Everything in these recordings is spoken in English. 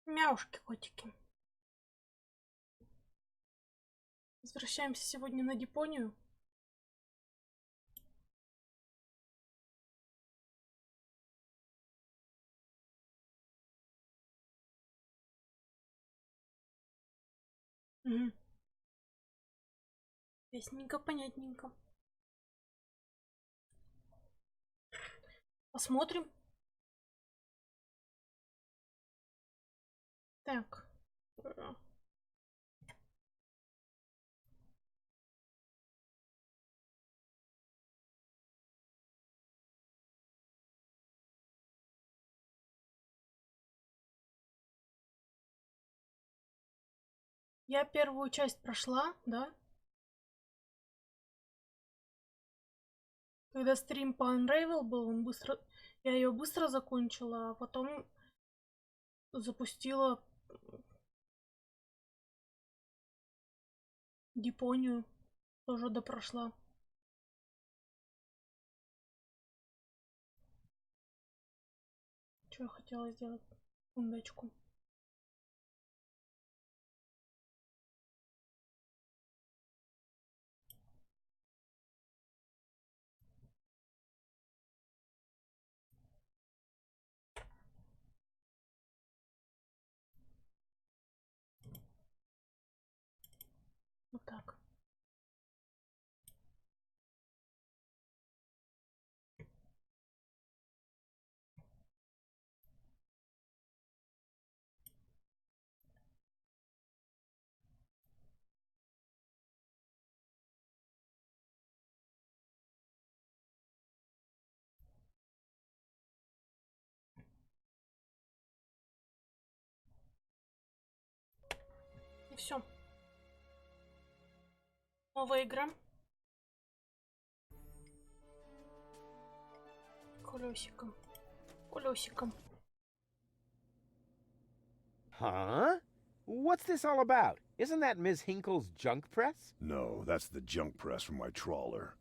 Мяушки, котики. Возвращаемся сегодня на Депонию. Угу. Ясненько, понятненько. Посмотрим. Так. Я первую часть прошла, да? Когда стрим по Unravel был, я ее быстро закончила, а потом запустила Депонию. Тоже допрошла. Что я хотела сделать? Секундочку. Вот так. И все. Новая игра. Колесиком. Колесиком. Huh? What's this all about? Isn't that Ms. Hinkle's junk press? No, that's the junk press from my trawler.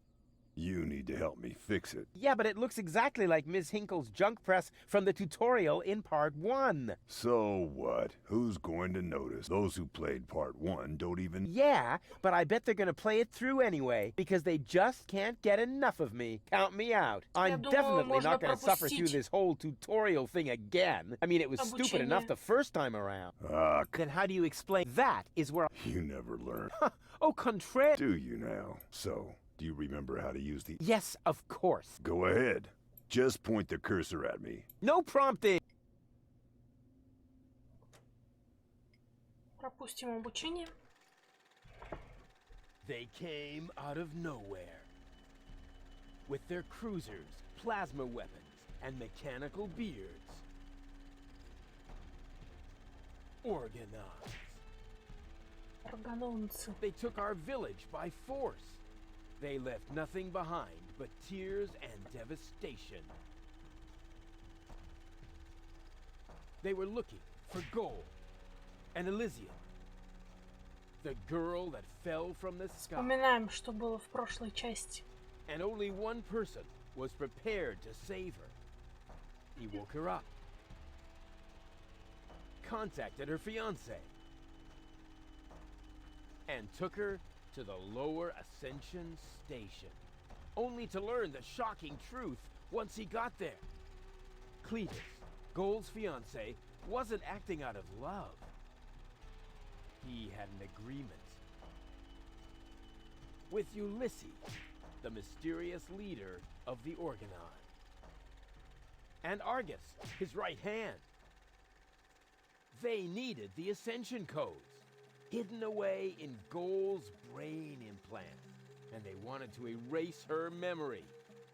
You need to help me fix it. Yeah, but it looks exactly like Ms. Hinkle's junk press from the tutorial in Part 1. So what? Who's going to notice? Those who played Part 1 don't even... Yeah, but I bet they're gonna play it through anyway, because they just can't get enough of me. Count me out. I'm definitely not gonna suffer through this whole tutorial thing again. I mean, it was stupid enough the first time around. Then how do you explain that is where... You never learn. Au contraire. Do you now? So, do you remember how to use the... Yes, of course. Go ahead. Just point the cursor at me. No prompting. Пропустим обучение. They came out of nowhere. With their cruisers, plasma weapons, and mechanical beards. Organized. Органонцы. They took our village by force. They left nothing behind but tears and devastation. They were looking for gold and Elysium, the girl that fell from the sky. Вспоминаем, что было в прошлой части. And only one person was prepared to save her. He woke her up, contacted her fiancé, and took her to the lower Ascension station, only to learn the shocking truth once he got there. Cletus, Gold's fiancé, wasn't acting out of love. He had an agreement with Ulysses, the mysterious leader of the Organon, and Argus, his right hand. They needed the Ascension codes, hidden away in Gold's brain implant, and they wanted to erase her memory.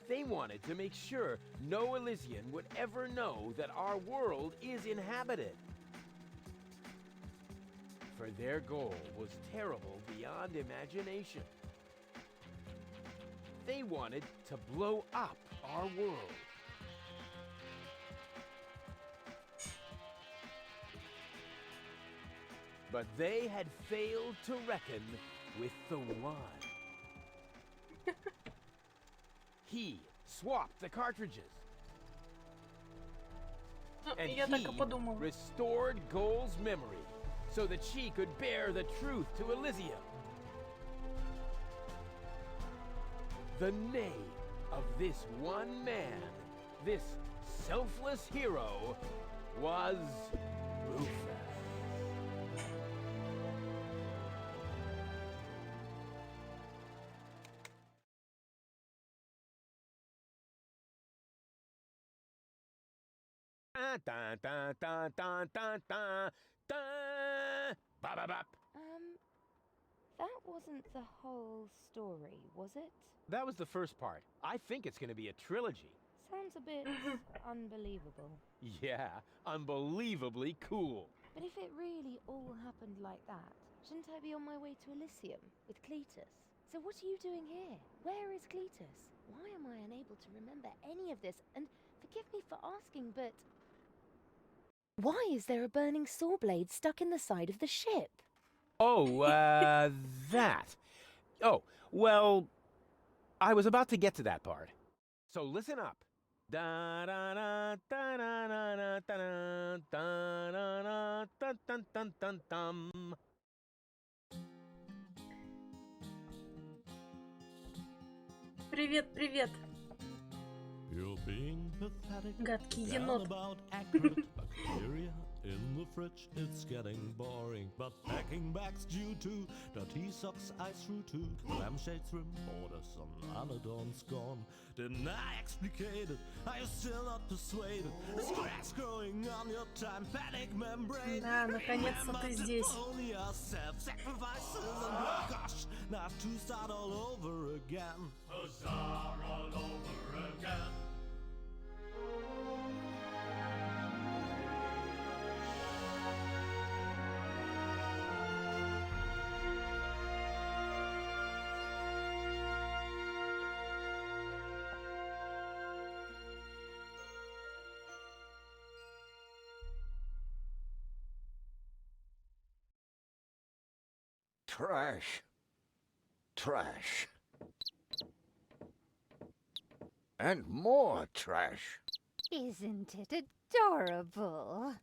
They wanted to make sure no Elysian would ever know that our world is inhabited. For their goal was terrible beyond imagination. They wanted to blow up our world. But they had failed to reckon with the One. He swapped the cartridges. and Я так и he подумала. restored Goal's memory so that she could bear the truth to Elysium. The name of this one man, this selfless hero, was Rufus. Dun, dun, dun, dun, dun, dun, dun. Bop, bop, bop. That wasn't the whole story, was it? That was the first part. I think it's going to be a trilogy. Sounds a bit unbelievable. Yeah, unbelievably cool. But if it really all happened like that, shouldn't I be on my way to Elysium with Cletus? So what are you doing here? Where is Cletus? Why am I unable to remember any of this? And forgive me for asking, but why is there a burning saw blade stuck in the side of the ship? Oh, that. Oh, well, I was about to get to that part. So listen up. Da da da da da da da da da da dun dun dun dun. Привет, привет, You're being pathetic. гадкий Down енот. about accurate bacteria in the fridge, it's getting boring. But packing bags due to dirty socks ice through to the lampshades rim order some anodon's gone. Didn't I explicate it? Are you still not persuaded? There's cracks growing on your tympanic membrane. Да, наконец-то ты здесь. Deponia, self-sacrifices and blood gosh, now have to start all over again. Huzzah, all over again. Trash. Trash. And more trash. Isn't it adorable?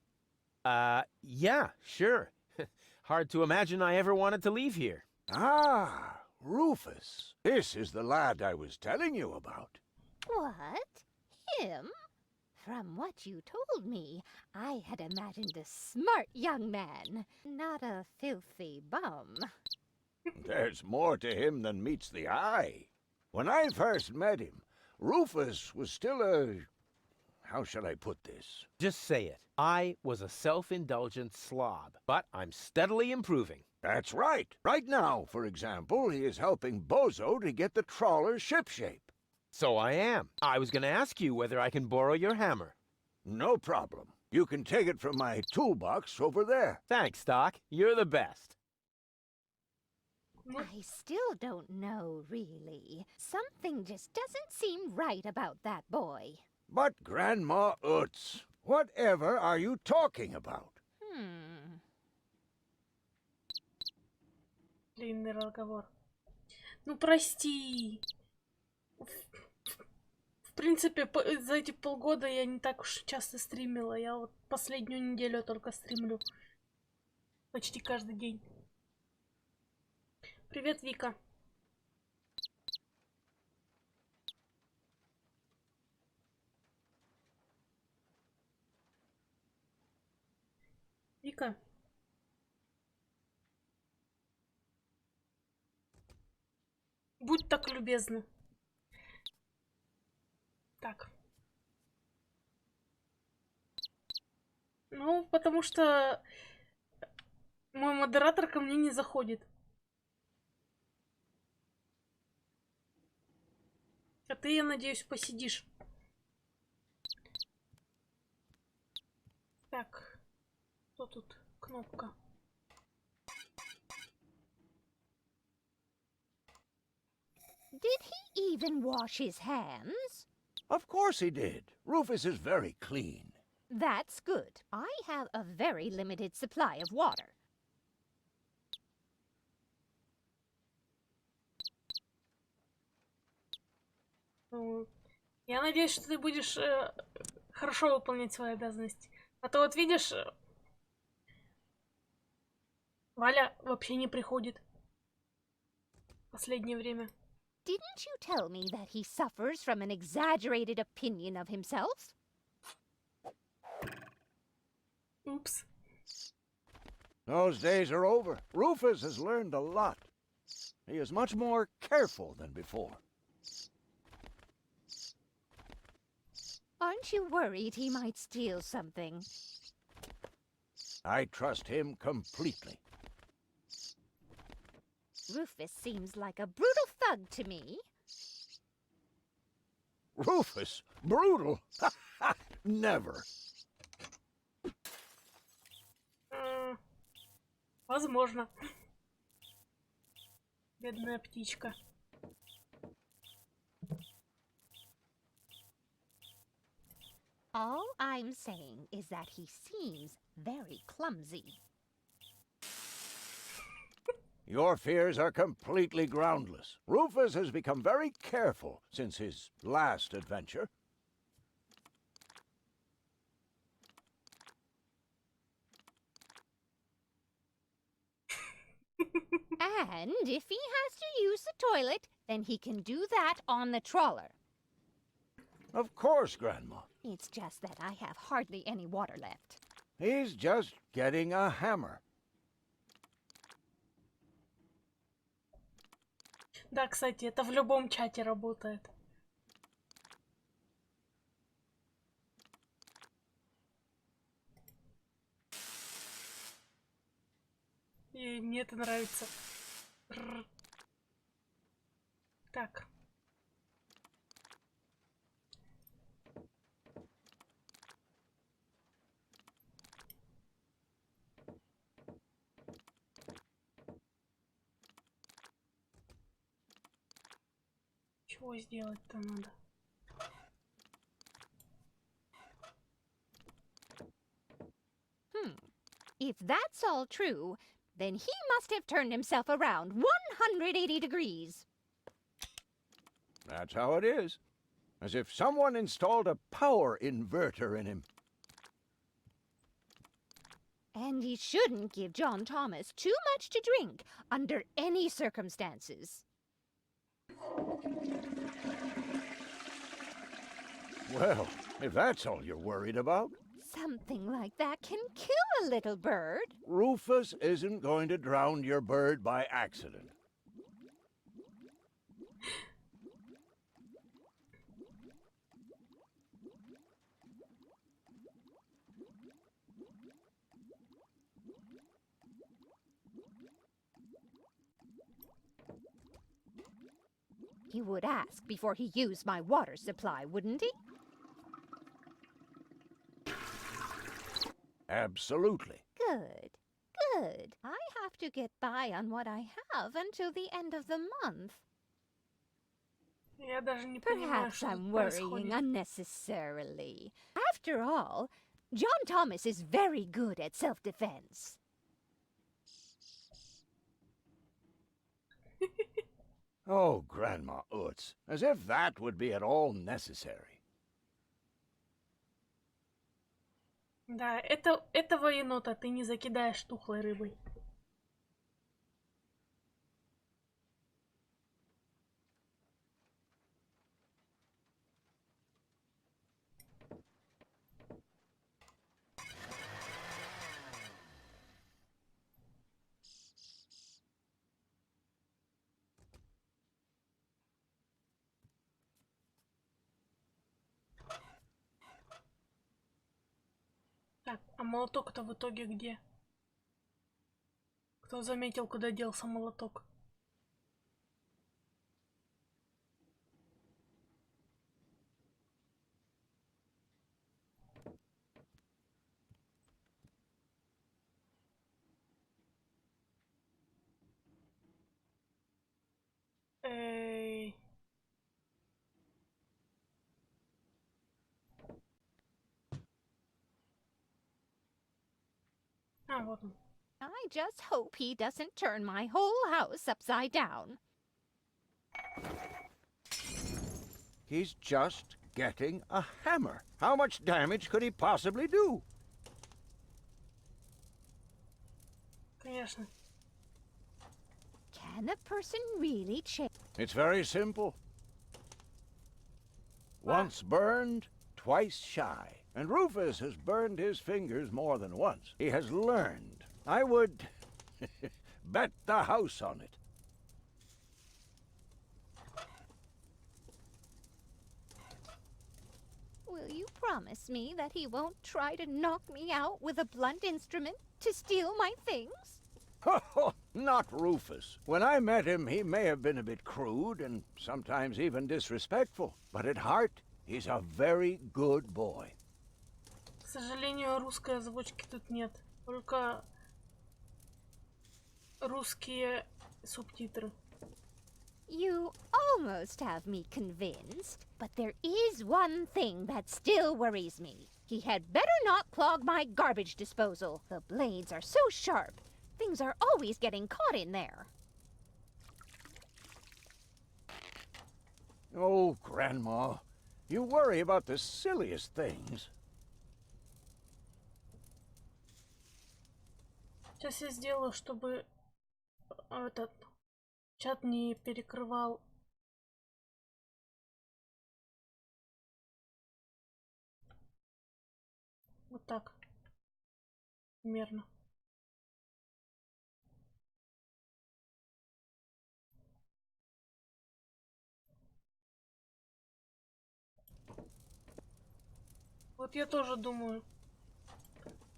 Yeah, sure. Hard to imagine I ever wanted to leave here. Ah, Rufus. This is the lad I was telling you about. What? Him? From what you told me, I had imagined a smart young man, not a filthy bum. There's more to him than meets the eye. When I first met him, Rufus was still a... How shall I put this? Just say it. I was a self-indulgent slob, but I'm steadily improving. That's right. Right now, for example, he is helping Bozo to get the trawler shipshape. So I am. I was going to ask you whether I can borrow your hammer. No problem. You can take it from my toolbox over there. Thanks, Doc. You're the best. I still don't know, really. Something just doesn't seem right about that boy. But Grandma Utz, whatever are you talking about? Длинный разговор. Ну прости. В принципе, за эти полгода я не так уж часто стримила. Я вот последнюю неделю только стримлю. Почти каждый день. Привет, Вика. Вика. Будь так любезна. Так. Ну, потому что мой модератор ко мне не заходит. А ты, я надеюсь, посидишь. Так. Что тут? Кнопка. Did he even wash his hands? Of course he did. Rufus is very clean. That's good. I have a very limited supply of water. Ну, я надеюсь, что ты будешь хорошо выполнять свои обязанности. А то вот видишь, Валя вообще не приходит в последнее время. Didn't you tell me that he suffers from an exaggerated opinion of himself? Упс. Those days are over. Rufus has learned a lot. He is much more careful than before. Aren't you worried he might steal something? I trust him completely. Rufus seems like a brutal thug to me. Rufus? Brutal? Never. Возможно. Бедная птичка. All I'm saying is that he seems very clumsy. Your fears are completely groundless. Rufus has become very careful since his last adventure. And if he has to use the toilet, then he can do that on the trawler. Of course, Grandma. It's just that I have hardly any water left. He's just getting a hammer. Да, кстати, это в любом чате работает. И мне это нравится. Так. Чего сделать-то надо? If that's all true, then he must have turned himself around 180 degrees. That's how it is. As if someone installed a power inverter in him. And he shouldn't give John Thomas too much to drink under any circumstances. Well, if that's all you're worried about, Something like that can kill a little bird. Rufus isn't going to drown your bird by accident. He would ask before he used my water supply, wouldn't he? Absolutely. Good, good. I have to get by on what I have until the end of the month. Я даже не понимаю, Perhaps что I'm тут worrying происходит. unnecessarily. After all, John Thomas is very good at self-defense. Oh, Grandma Utz, as if that would be at all necessary. Да, этого енота ты не закидаешь тухлой рыбой. Так, а молоток-то в итоге где? Кто заметил, куда делся молоток? Эй. А, вот он. I just hope he doesn't turn my whole house upside down. He's just getting a hammer. How much damage could he possibly do? Конечно. Can a person really change? It's very simple. Once burned, twice shy. And Rufus has burned his fingers more than once. He has learned. I would bet the house on it. Will you promise me that he won't try to knock me out with a blunt instrument to steal my things? Not Rufus. When I met him, he may have been a bit crude and sometimes even disrespectful. But at heart, he's a very good boy. К сожалению, русской озвучки тут нет. Только русские субтитры. You almost have me convinced, but there is one thing that still worries me. He had better not clog my garbage disposal. The blades are so sharp. Things are always getting caught in there. Oh, Grandma, you worry about the silliest things. Сейчас я сделаю, чтобы этот чат не перекрывал. Вот так. Примерно. Вот я тоже думаю,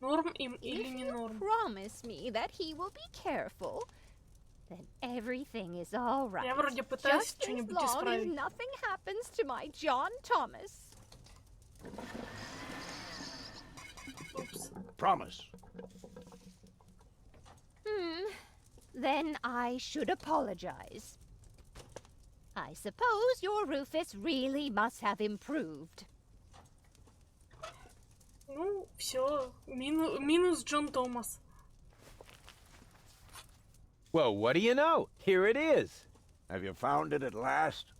норм им или не норм. Promise me that he will be careful, then everything is all right. Я вроде пытаюсь Just as что-нибудь long as исправить. nothing happens to my John Thomas. Упс. Promise. Then I should apologize. I suppose your Rufus really must have improved. Ну, все. Минус Джон Томас. Well, what do you know? Here it is. Have you found it at last?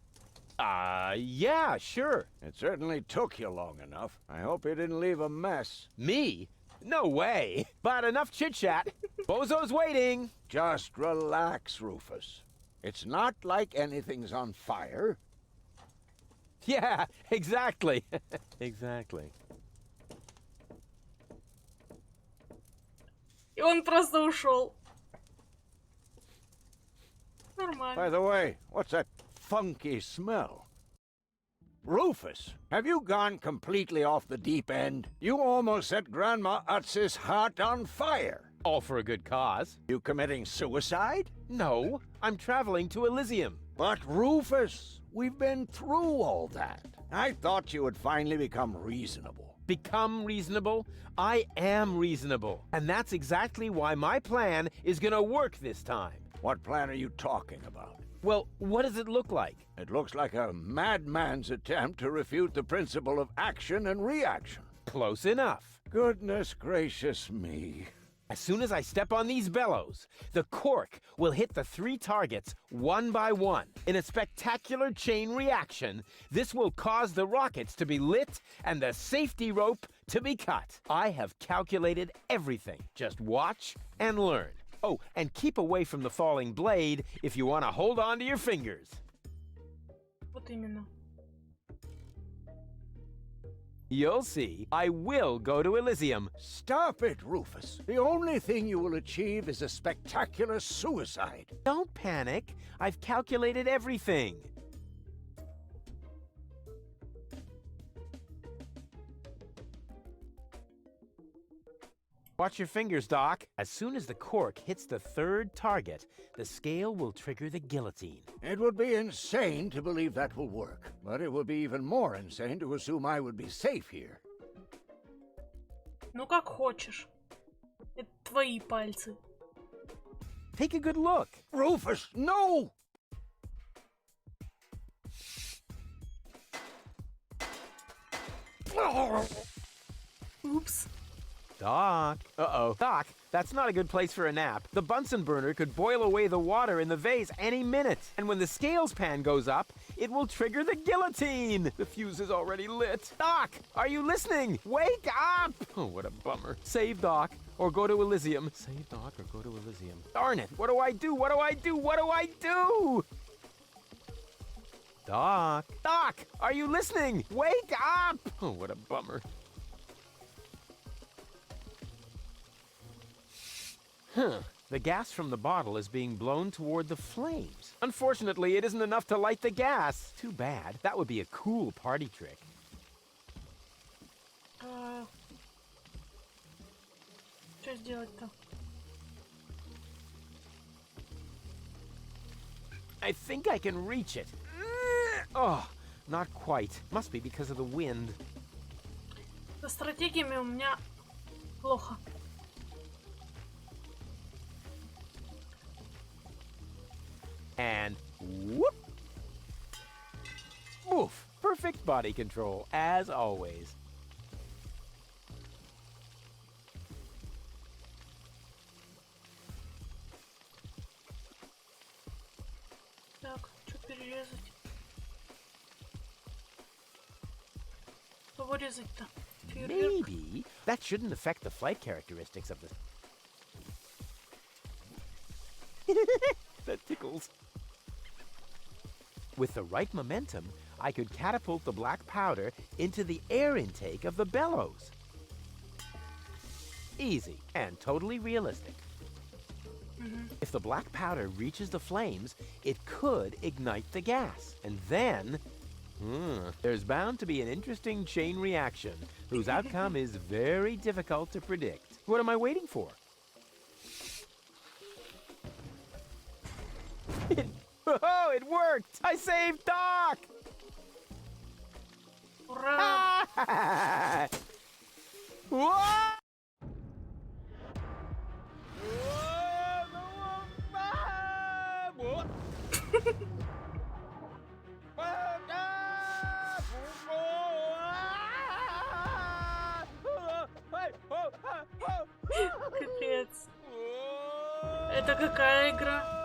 Yeah, sure. It certainly took you long enough. I hope you didn't leave a mess. Me? No way. But enough chit-chat. Bozo's waiting. Just relax, Rufus. It's not like anything's on fire. Yeah, exactly. Exactly. И он просто ушел. Нормально. By the way, what's that funky smell? Rufus, have you gone completely off the deep end? You almost set Grandma Utz's heart on fire. All for a good cause. You committing suicide? No, I'm traveling to Elysium. But Rufus, we've been through all that. I thought you would finally become reasonable. Become reasonable? I am reasonable. And that's exactly why my plan is gonna work this time. What plan are you talking about? Well, what does it look like? It looks like a madman's attempt to refute the principle of action and reaction. Close enough. Goodness gracious me. As soon as I step on these bellows, the cork will hit the 3 targets one by one. In a spectacular chain reaction, this will cause the rockets to be lit and the safety rope to be cut. I have calculated everything. Just watch and learn. Oh, and keep away from the falling blade if you want to hold on to your fingers. Вот именно. You'll see, I will go to Elysium. Stop it, Rufus. The only thing you will achieve is a spectacular suicide. Don't panic. I've calculated everything. Watch your fingers, Doc. As soon as the cork hits the 3rd target, the scale will trigger the guillotine. It would be insane to believe that will work, but it would be even more insane to assume I would be safe here. Ну как хочешь. Это твои пальцы. Take a good look. Rufus, no! Упс. Doc. Uh-oh. Doc, That's not a good place for a nap. The Bunsen burner could boil away the water in the vase any minute. And when the scales pan goes up, it will trigger the guillotine. The fuse is already lit. Doc, are you listening? Wake up! Oh, what a bummer. Save Doc or go to Elysium. Save Doc or go to Elysium. Darn it. What do I do? What do I do? What do I do? Doc. Doc, are you listening? Wake up! Oh, what a bummer. The gas from the bottle is being blown toward the flames. Unfortunately, it isn't enough to light the gas. Too bad. That would be a cool party trick. Что сделать-то? I think I can reach it. Oh, not quite. Must be because of the wind. Со стратегиями у меня плохо. And whoop! Woof! Perfect body control, as always. Так, что перерезать? Что вырезать-то? Фейерверк. Maybe that shouldn't affect the flight characteristics of the... That tickles. With the right momentum, I could catapult the black powder into the air intake of the bellows. Easy and totally realistic. If the black powder reaches the flames, it could ignite the gas. And then, there's bound to be an interesting chain reaction whose outcome is very difficult to predict. What am I waiting for? Oh, it worked! I saved Doc! Ура! Whoa! Капец. Это какая игра?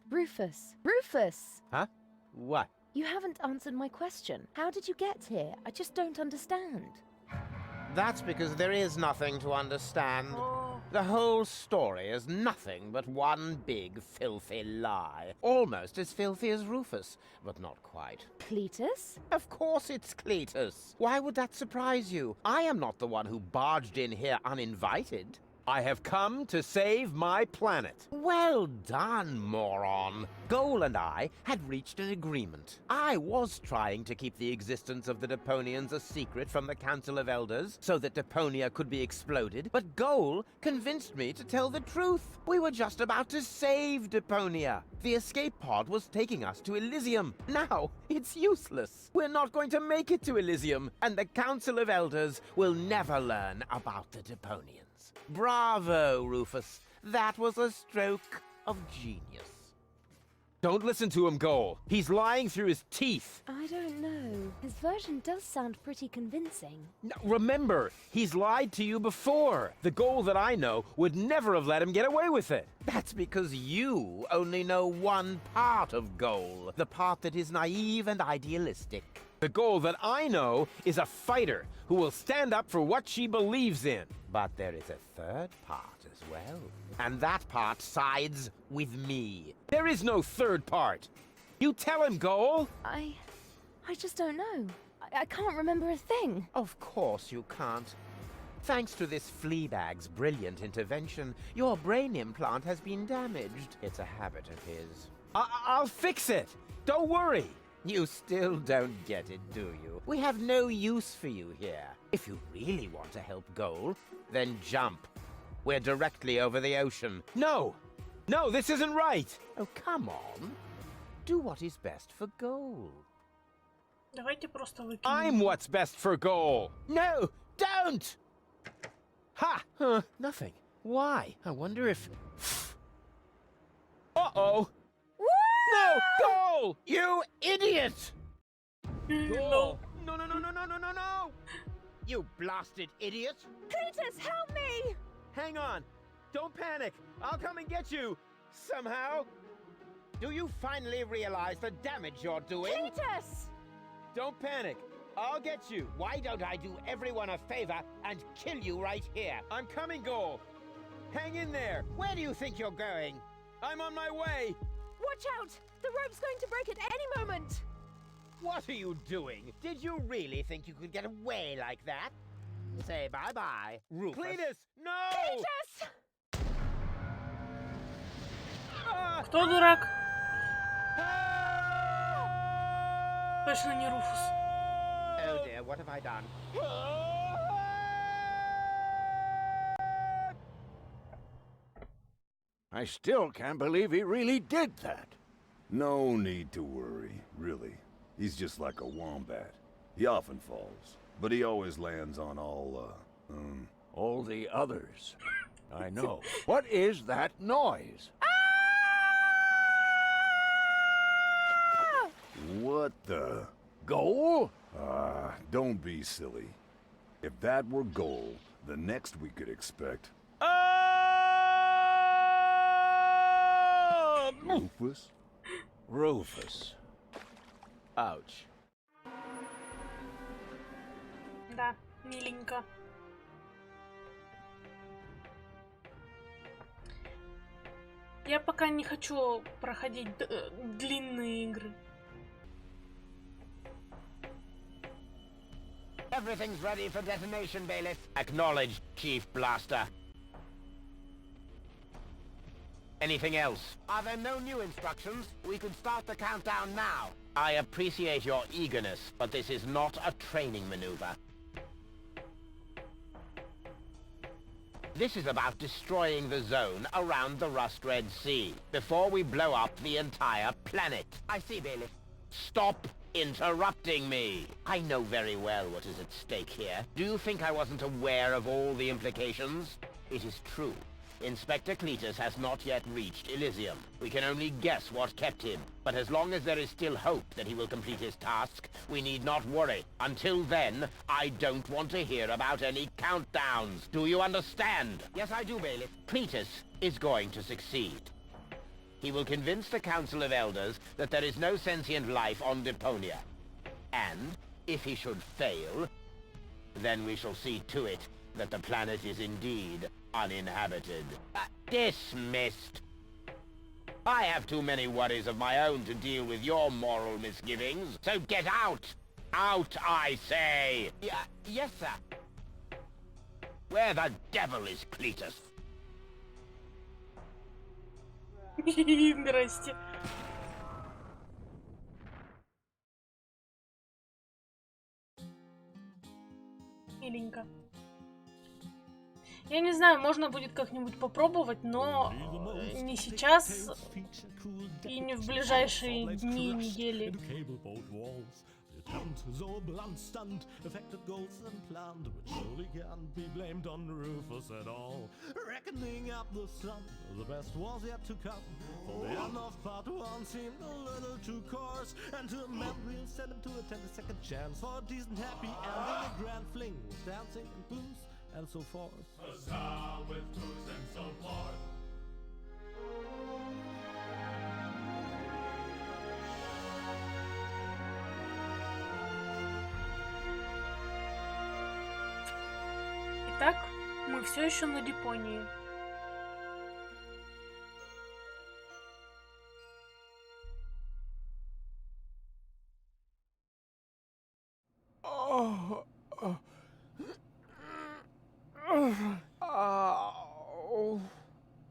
Rufus! Rufus! Huh? What? You haven't answered my question. How did you get here? I just don't understand. That's because there is nothing to understand. О, The whole story is nothing but one big filthy lie. Almost as filthy as Rufus, but not quite. Cletus? Of course it's Cletus. Why would that surprise you? I am not the one who barged in here uninvited. I have come to save my planet. Well done, moron. Goal and I had reached an agreement. I was trying to keep the existence of the Deponians a secret from the Council of Elders so that Deponia could be exploded, but Goal convinced me to tell the truth. We were just about to save Deponia. The escape pod was taking us to Elysium. Now, it's useless. We're not going to make it to Elysium, and the Council of Elders will never learn about the Deponians. Bravo, Rufus. That was a stroke of genius. Don't listen to him, Goal. He's lying through his teeth. I don't know. His version does sound pretty convincing. Now, remember, he's lied to you before. The Goal that I know would never have let him get away with it. That's because you only know one part of Goal, the part that is naive and idealistic. The Goal that I know is a fighter who will stand up for what she believes in. But there is a third part as well. And that part sides with me. There is no third part. You tell him, Goal. I just don't know. I can't remember a thing. Of course you can't. Thanks to this Fleabag's brilliant intervention, your brain implant has been damaged. It's a habit of his. I'll fix it. Don't worry. You still don't get it, do you? We have no use for you here. If you really want to help Goal, then jump. We're directly over the ocean. No, this isn't right. Oh, come on. Do what is best for Goal. давайте просто выкинем. I'm what's best for Goal. No, Don't! Ha! Nothing. Why? I wonder if... Uh-oh! No! Goal! You idiot! No. No, no, no, no, no, no, no, no! You blasted idiot! Cletus, help me! Hang on! Don't panic! I'll come and get you! Somehow! Do you finally realize the damage you're doing? Cletus! Don't panic! I'll get you! Why don't I do everyone a favor and kill you right here? I'm coming, Gore! Hang in there! Where do you think you're going? I'm on my way! Watch out! The rope's going to break at any moment! What are you doing? Did you really think you could get away like that? Say bye-bye, Rufus. Cletus, no! Cletus! Ah! Кто дурак? Точно не Руфус. Oh dear, what have I done? I still can't believe he really did that. No need to worry, really. He's just like a wombat. He often falls, but he always lands on All the others. I know. What is that noise? What the? Goal? Don't be silly. If that were goal, the next we could expect... Rufus? Rufus. Ouch. Да, миленько. Я пока не хочу проходить длинные игры. Everything's ready for detonation, Bailiff. Acknowledged, Chief Blaster. Anything else? Are there no new instructions? We could start the countdown now. I appreciate your eagerness, but this is not a training maneuver. This is about destroying the zone around the Rust-Red Sea before we blow up the entire planet. I see, Bailiff. Stop interrupting me. I know very well what is at stake here. Do you think I wasn't aware of all the implications? It is true. Inspector Cletus has not yet reached Elysium. We can only guess what kept him. But as long as there is still hope that he will complete his task, we need not worry. Until then, I don't want to hear about any countdowns. Do you understand? Yes, I do, Bailiff. Cletus is going to succeed. He will convince the Council of Elders that there is no sentient life on Deponia. And, if he should fail, then we shall see to it that the planet is indeed uninhabited. Dismissed. I have too many worries of my own to deal with your moral misgivings, so get out! Out, I say! Yes, sir. Where the devil is Cletus? Здрасте. Миленько. Я не знаю, можно будет как-нибудь попробовать, но не сейчас и не в ближайшие дни, недели. Attempt so blunt stunt affected goals and planned, which surely can't be blamed on Rufus at all. Reckoning up the sun, the best was yet to come. For the end of part one seemed a little too coarse, and to amend we'll send him to a 10-second chance for a decent happy ending. A grand fling with dancing and booze and so forth. Huzzah with booze and so forth. Итак, мы все еще на Депонии.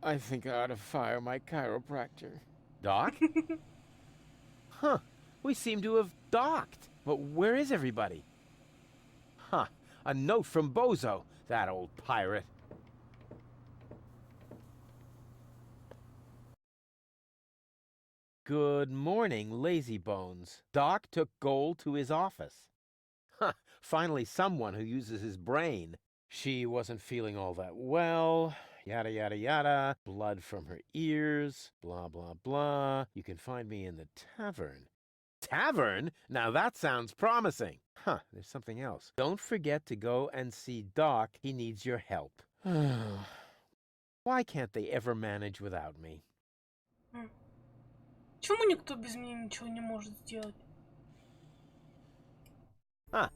I think I ought to fire my chiropractor. Doc? Huh. We seem to have docked. But where is everybody? Huh. A note from Bozo, that old pirate. Good morning, Lazy Bones. Doc took Gold to his office. Huh, finally someone who uses his brain. She wasn't feeling all that well. Yada, yada, yada. Blood from her ears. Blah, blah, blah. You can find me in the tavern. Tavern? Now that sounds promising. Huh, there's something else. Don't forget to go and see Doc. He needs your help. Why can't they ever manage without me? Почему никто без меня ничего не может сделать? Huh.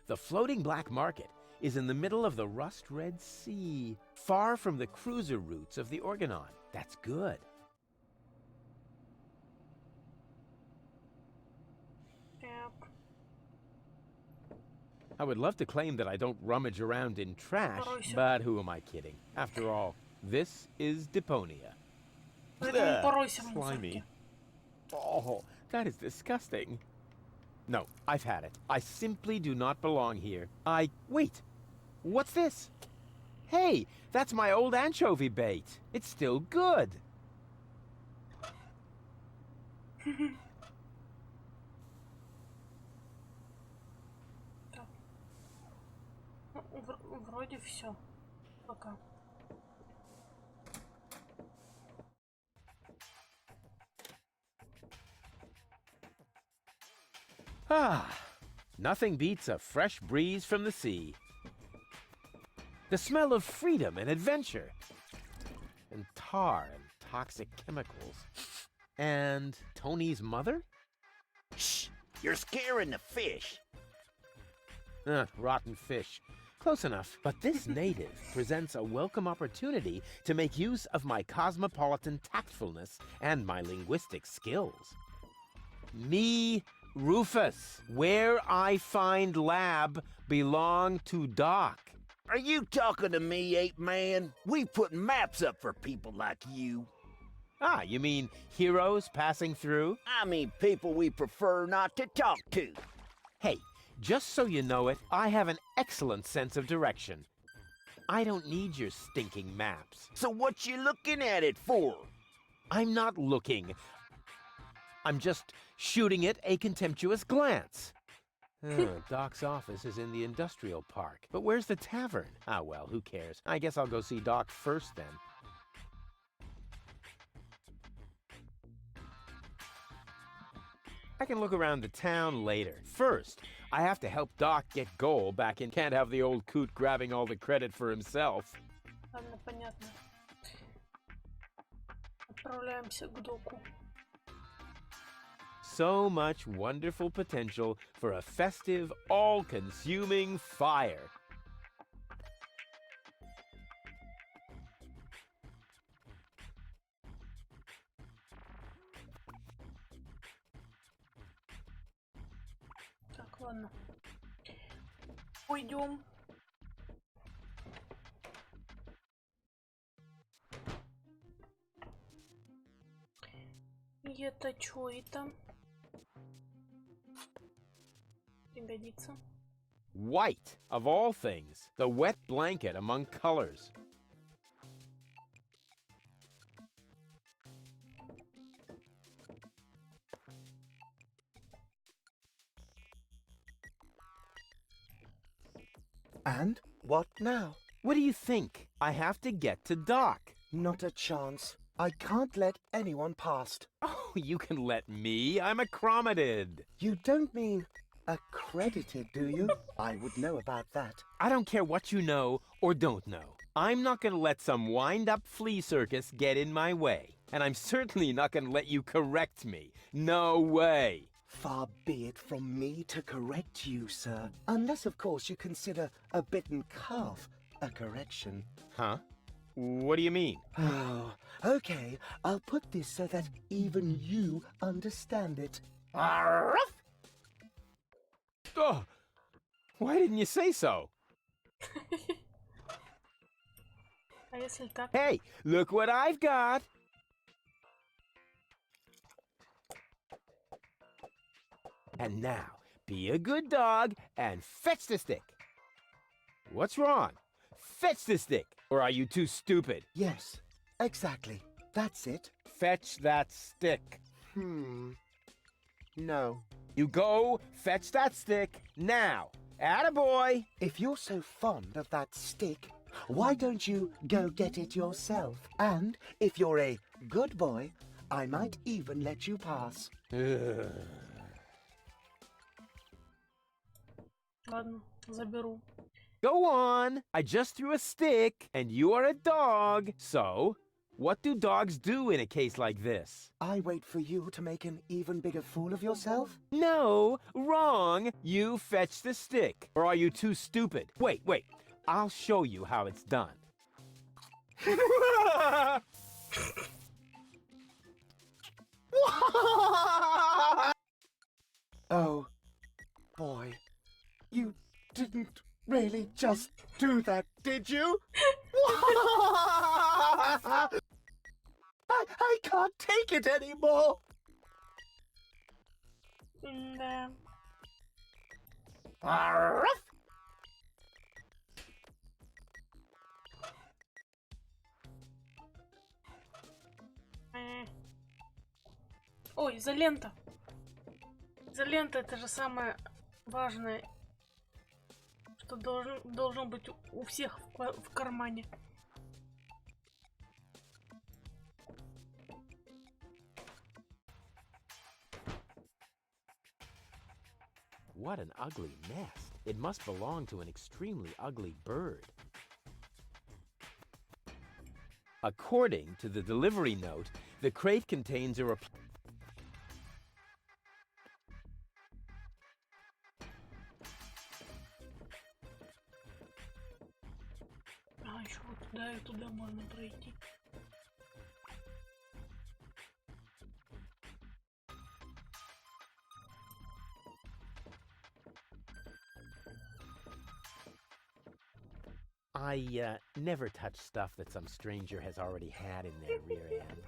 The floating black market is in the middle of the rust-red sea, far from the cruiser routes of the Organon. That's good. Так. I would love to claim that I don't rummage around in trash, Поройся. but who am I kidding? After all, this is Deponia. Поэтому Ugh, поройся в slimy. мусорке. Oh, that is disgusting. No, I've had it. I simply do not belong here. Wait! What's this? Hey, that's my old anchovy bait. It's still good. Так. Ну, вроде все. Пока. Ah, nothing beats a fresh breeze from the sea. The smell of freedom and adventure. And tar and toxic chemicals. And Tony's mother? Shh! You're scaring the fish. Rotten fish. Close enough. But this native presents a welcome opportunity to make use of my cosmopolitan tactfulness and my linguistic skills. Me, Rufus, where I find lab belong to Doc. Are you talking to me, ape man? We put maps up for people like you. Ah, you mean heroes passing through? I mean people we prefer not to talk to. Hey, just so you know it, I have an excellent sense of direction. I don't need your stinking maps. So what you looking at it for? I'm not looking. I'm just shooting it a contemptuous glance. Doc's office is in the industrial park. But where's the tavern? Ah, well, who cares? I guess I'll go see Doc first then. I can look around the town later. First, I have to help Doc get Goal back in. Can't have the old coot grabbing all the credit for himself. Ладно, понятно. Отправляемся к доку. So much wonderful potential for a festive, all-consuming fire. Так, ладно. Пойдем. И это чё это? Пригодится. White, of all things. The wet blanket among colors. And what now? What do you think? I have to get to Doc. Not a chance. I can't let anyone past. Oh, you can let me. I'm accredited. You don't mean accredited, do you? I would know about that. I don't care what you know or don't know. I'm not going to let some wind-up flea circus get in my way. And I'm certainly not going to let you correct me. No way. Far be it from me to correct you, sir. Unless, of course, you consider a bitten calf a correction. Huh? What do you mean? Oh, okay. I'll put this so that even you understand it. Arrgh! Oh, why didn't you say so? А если так? Hey, look what I've got. And now, be a good dog and fetch the stick. What's wrong? Fetch the stick. Or are you too stupid? Yes, exactly. That's it. Fetch that stick. No. You go fetch that stick now. Attaboy! If you're so fond of that stick, why don't you go get it yourself? And if you're a good boy, I might even let you pass. Ладно, заберу. Go on. I just threw a stick, and you are a dog. So, what do dogs do in a case like this? I wait for you to make an even bigger fool of yourself? No, wrong. You fetch the stick. Or are you too stupid? Wait. I'll show you how it's done. Oh, boy. You didn't really just do that, did you? I can't take it anymore. Да. Arf! Ой, изолента. Изолента — это же самое важное, что должно быть у всех в кармане. What an ugly nest. It must belong to an extremely ugly bird. According to the delivery note, the crate contains a А, еще вот туда и туда можно пройти. I never touch stuff that some stranger has already had in their rear end.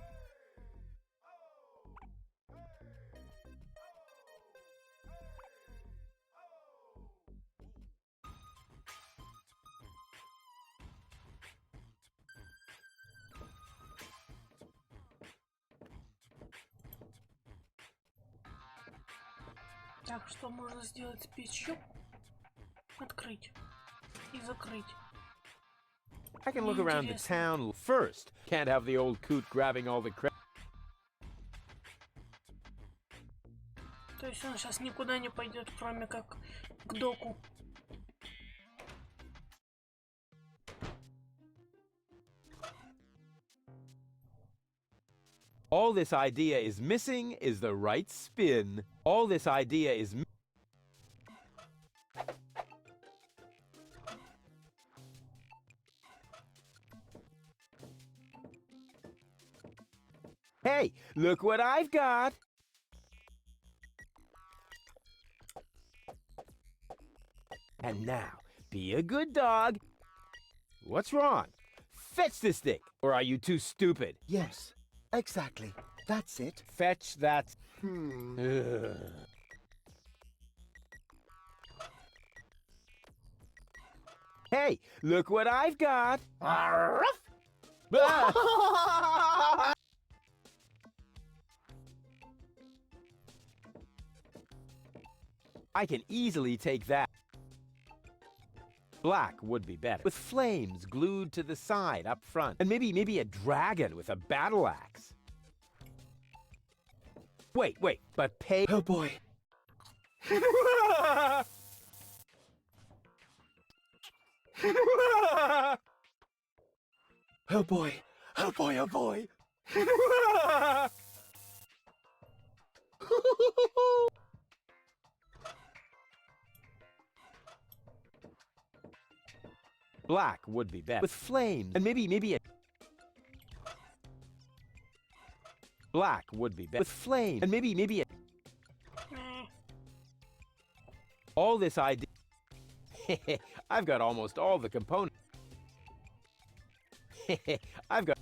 Так, что можно сделать с печью? Открыть и закрыть. I can look around the town first. Can't have the old coot grabbing all the credit. То есть он сейчас никуда не пойдет, кроме как к доку. All this idea is missing is the right spin. All this idea is Hey, look what I've got! And now, be a good dog. What's wrong? Fetch the stick, or are you too stupid? Yes, exactly. That's it. Fetch that. Hmm. Hey, look what I've got! Arf! Ah! I can easily take that. Black would be better, with flames glued to the side up front, and maybe a dragon with a battle axe. Wait, but pay. Oh boy. Oh boy. Oh boy, oh boy. Black would be better, with flames, and maybe a. Black would be better, with flames, and maybe a. All this idea. I've got almost all the components. I've got.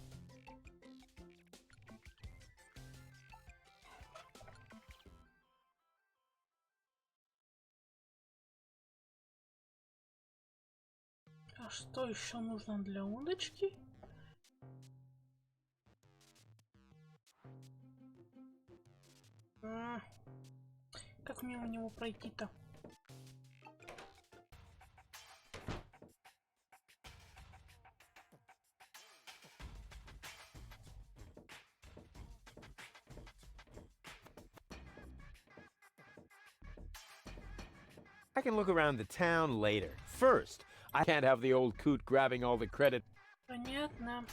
А что еще нужно для удочки? Как мне у него пройти-то? I can look around the town later. First, I can't have the old coot grabbing all the credit. Понятно.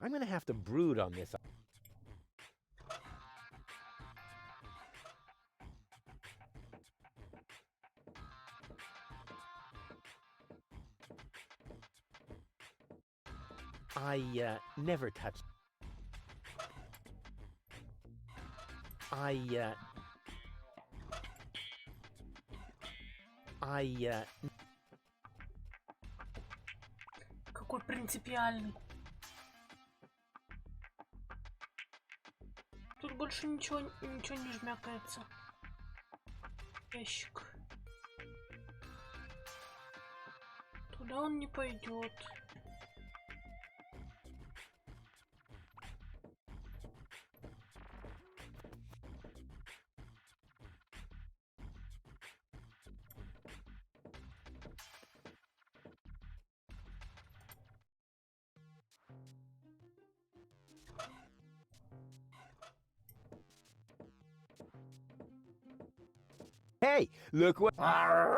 I'm gonna have to brood on this. I never touched. Какой принципиальный. Тут больше ничего не жмякается. Ящик. Туда он не пойдет. Hey, look what. Ah!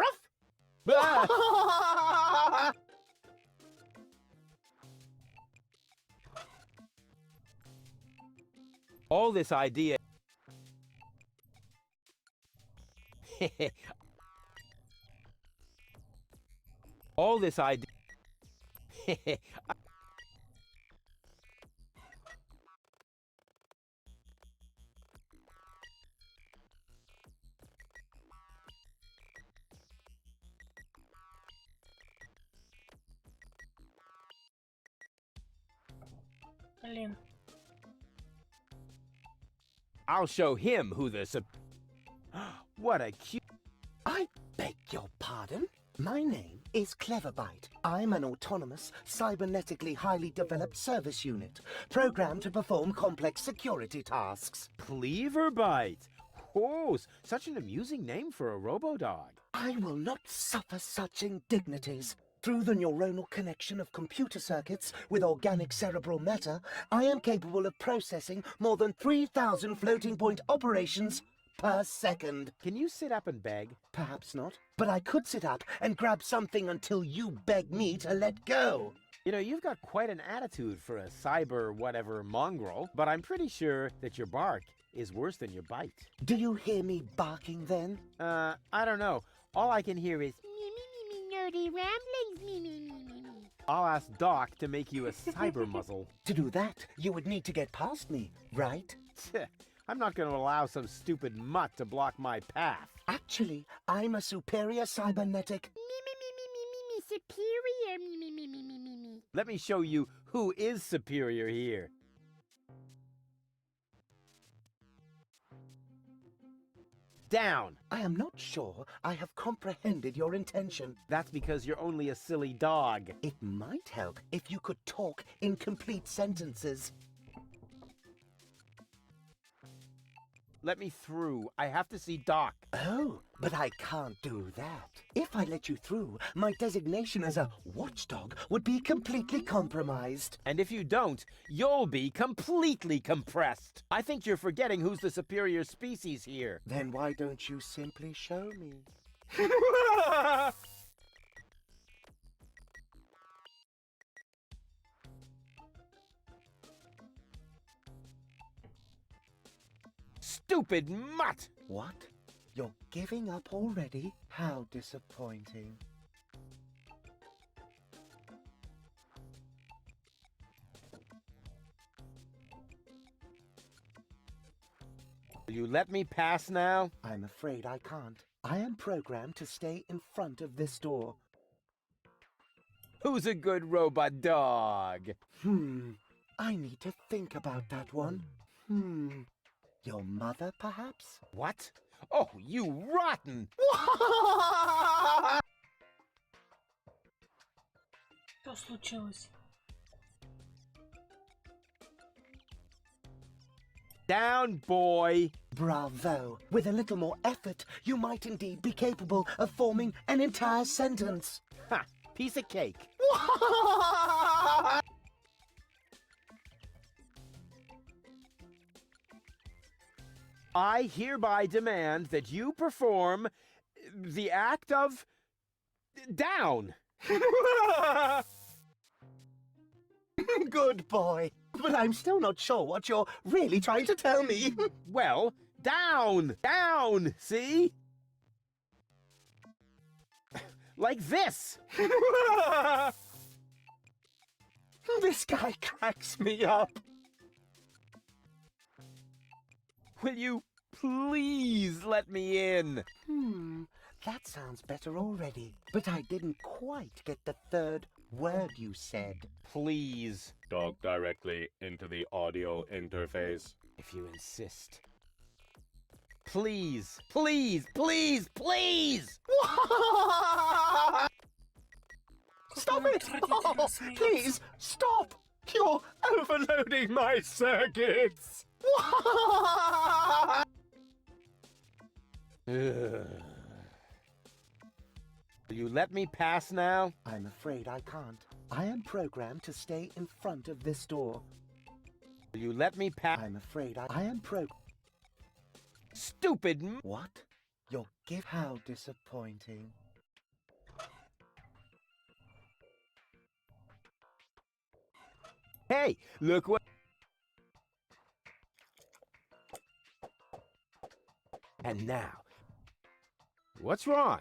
All this idea. All this idea. Блин. I'll show him who the What a cute. I beg your pardon? My name is Cleverbite. I'm an autonomous, cybernetically highly developed service unit, programmed to perform complex security tasks. Cleverbite. Oh, such an amusing name for a robo-dog. I will not suffer such indignities. Through the neuronal connection of computer circuits with organic cerebral matter, I am capable of processing more than 3,000 floating point operations per second. Can you sit up and beg? Perhaps not, but I could sit up and grab something until you beg me to let go. You know, you've got quite an attitude for a cyber whatever mongrel, but I'm pretty sure that your bark is worse than your bite. Do you hear me barking then? I don't know. All I can hear is Nerdy ramblings, I'll ask Doc to make you a cyber muzzle. To do that, you would need to get past me, right? I'm not going to allow some stupid mutt to block my path. Actually, I'm a superior cybernetic. superior, Let me show you who is superior here. Down. I am not sure I have comprehended your intention. That's because you're only a silly dog. It might help if you could talk in complete sentences. Let me through. I have to see Doc. Oh, but I can't do that. If I let you through, my designation as a watchdog would be completely compromised. And if you don't, you'll be completely compressed. I think you're forgetting who's the superior species here. Then why don't you simply show me? Stupid mutt! What? You're giving up already? How disappointing. Will you let me pass now? I'm afraid I can't. I am programmed to stay in front of this door. Who's a good robot dog? I need to think about that one. Your mother, perhaps? What? Oh, you rotten! Что случилось? Down, boy! Bravo! With a little more effort, you might indeed be capable of forming an entire sentence. Ha! Piece of cake. I hereby demand that you perform the act of down. Good boy. But I'm still not sure what you're really trying to tell me. Well, down, down, see? Like this. This guy cracks me up. Will you please let me in? That sounds better already. But I didn't quite get the third word you said. Please, Talk directly into the audio interface. if you insist. Please, please, please, please! Stop it! Oh, please, stop! You're overloading my circuits! Will you let me pass now? I'm afraid I can't. I am programmed to stay in front of this door. Will you let me pass? I'm afraid I am Stupid What? Your gift? How disappointing. Hey, look what... And now, what's wrong?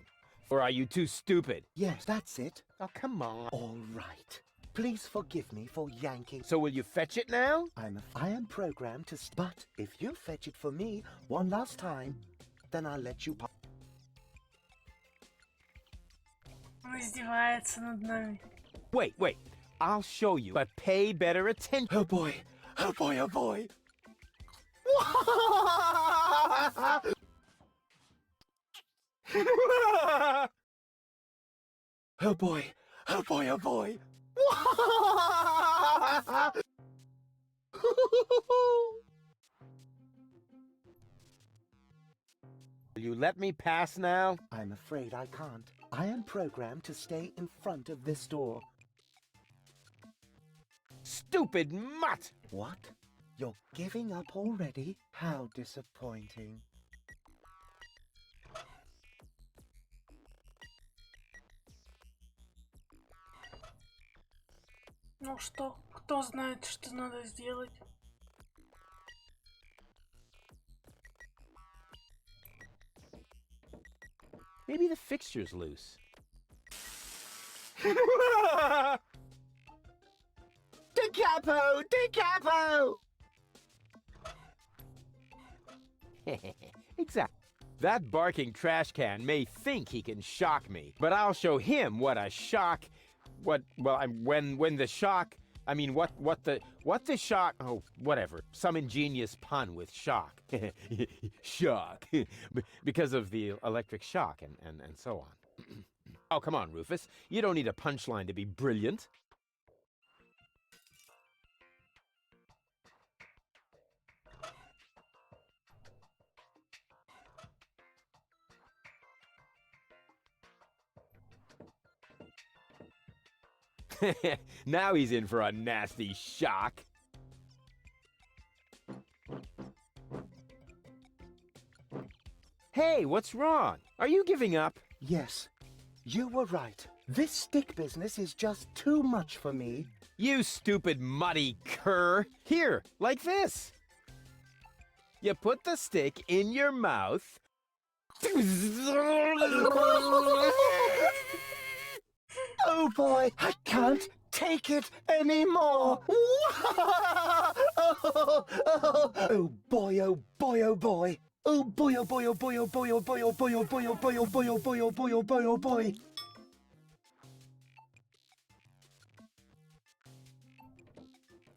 Or are you too stupid? Yes, that's it. Oh, come on. All right. Please forgive me for yanking. So will you fetch it now? I am programmed to... But if you fetch it for me one last time, then I'll let you... Он издевается над нами. Wait, wait. I'll show you, but pay better attention. Oh boy. Oh boy, oh boy. Oh boy. Oh boy, oh boy. Will you let me pass now? I'm afraid I can't. I am programmed to stay in front of this door. Stupid mutt! What? You're giving up already? How disappointing. Ну что, кто знает, что надо сделать? Maybe the fixture's loose. Da capo! Da capo! Exactly. That barking trash can may think he can shock me, but I'll show him what a shock... when the shock... I mean, what the shock... Oh, whatever. Some ingenious pun with shock. Shock. Because of the electric shock and so on. Oh, come on, Rufus. You don't need a punchline to be brilliant. Now he's in for a nasty shock. Hey, what's wrong? Are you giving up? Yes, you were right. This stick business is just too much for me. You stupid muddy cur. Here, like this. You put the stick in your mouth. Oh boy, I can't take it anymore. Oh boy, oh boy, oh boy. Oh boy, oh boy, oh boy, oh boy, oh boy, oh boy, oh boy, oh boy, oh boy, oh boy, oh boy, oh boy, oh boy.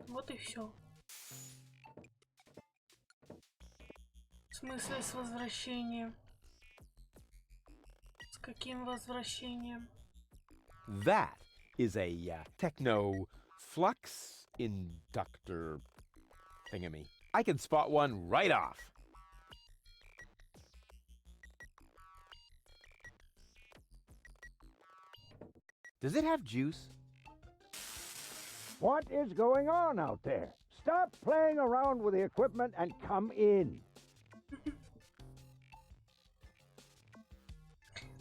Вот Вот и все. В смысле с возвращением? С каким возвращением? That is a techno flux inductor thingamy. I can spot one right off. Does it have juice? What is going on out there? Stop playing around with the equipment and come in.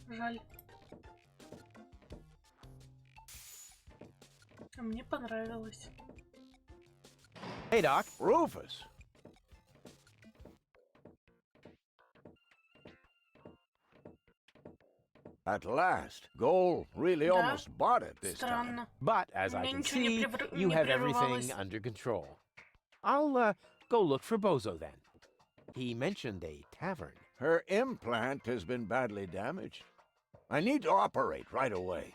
Жаль. А мне понравилось. Hey, Doc. Rufus. At last, Goal really Да. almost bought it this time. Странно. But as I Мне can ничего не see, прервалось. you have everything under control. I'll go look for Bozo then. He mentioned a tavern. Her implant has been badly damaged. I need to operate right away.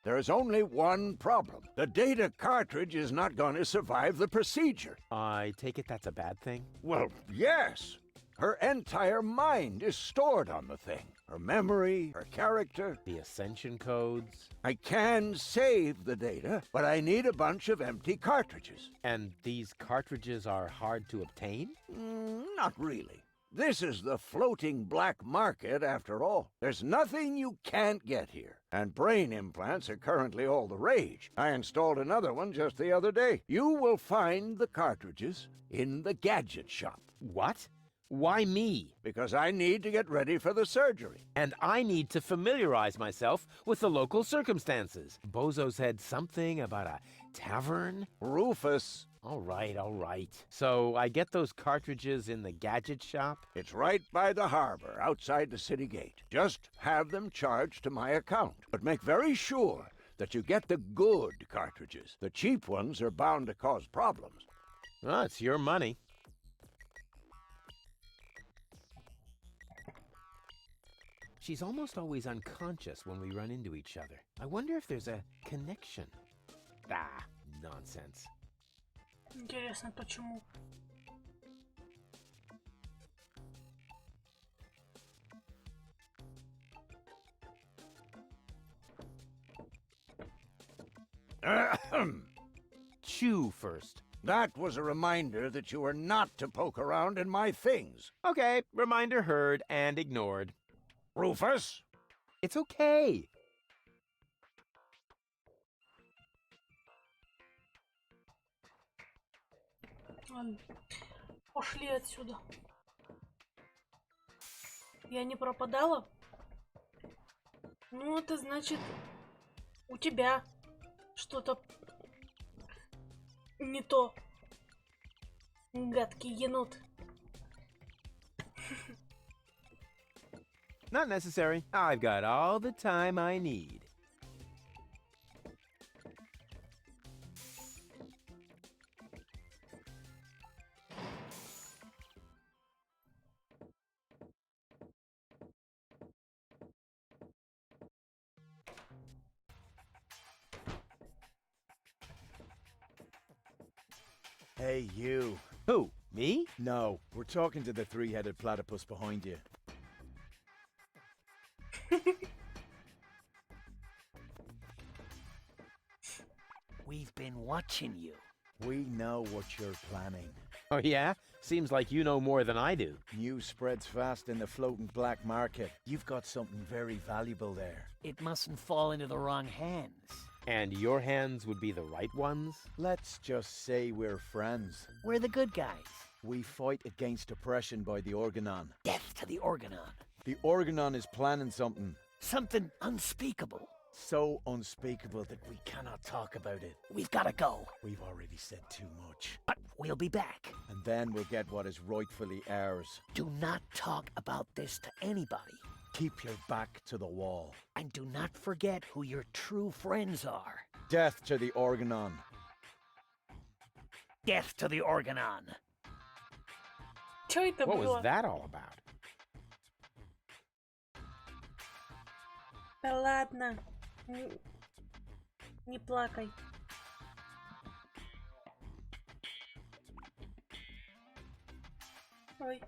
There is only one problem. The data cartridge is not going to survive the procedure. I take it that's a bad thing? Well, yes. Her entire mind is stored on the thing. Her memory, her character. The ascension codes. I can save the data, but I need a bunch of empty cartridges. And these cartridges are hard to obtain? Not really. This is the floating black market, after all. There's nothing you can't get here. And brain implants are currently all the rage. I installed another one just the other day. You will find the cartridges in the gadget shop. What? Why me? Because I need to get ready for the surgery. And I need to familiarize myself with the local circumstances. Bozo said something about a tavern? Rufus. All right, all right. So I get those cartridges in the gadget shop? It's right by the harbor, outside the city gate. Just have them charged to my account. But make very sure that you get the good cartridges. The cheap ones are bound to cause problems. Well, it's your money. She's almost always unconscious when we run into each other. I wonder if there's a connection. Ah, nonsense. Интересно, почему? Chew first. That was a reminder that you are not to poke around in my things. Okay, reminder heard and ignored. Rufus? It's okay. Ладно. Пошли отсюда. Я не пропадала? Ну, это значит, у тебя что-то не то. Гадкий енот. Not necessary. I've got all the time I need. Hey, you. Who? Me? No, we're talking to the three-headed platypus behind you. We've been watching you. We know what you're planning. Oh, yeah? Seems like you know more than I do. News spreads fast in the floating black market. You've got something very valuable there. It mustn't fall into the wrong hands. And your hands would be the right ones? Let's just say we're friends. We're the good guys. We fight against oppression by the Organon. Death to the Organon. The Organon is planning something Something unspeakable. so unspeakable that we cannot talk about it. We've got to go. We've already said too much. But we'll be back. And then we'll get what is rightfully ours. Do not talk about this to anybody. Keep your back to the wall. And do not forget who your true friends are. Death to the Organon. Death to the Organon. Чё это What было? was that all about? Да ладно. Не плакай. Ой.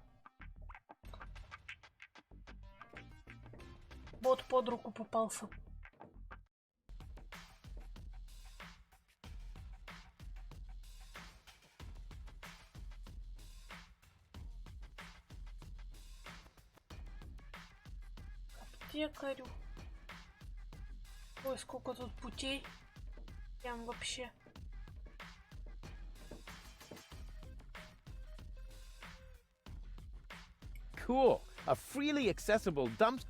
Бот под руку попался. Аптекарю. Ой, сколько тут путей. Прям вообще. Cool. A freely accessible dump.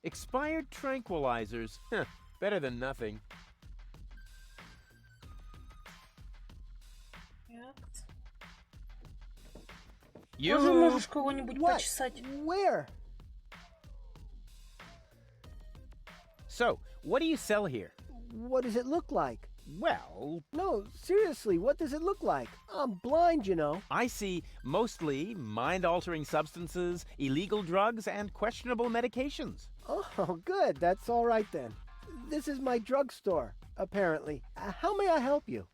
Expired tranquilizers. Huh. Better than nothing. Тоже можешь кого-нибудь почесать. Where? So, what do you sell here? What does it look like? Well, No, seriously, what does it look like? I'm blind, you know. I see mostly mind-altering substances, illegal drugs, and questionable medications. Oh, good. That's all right then. This is my drugstore, apparently. How may I help you?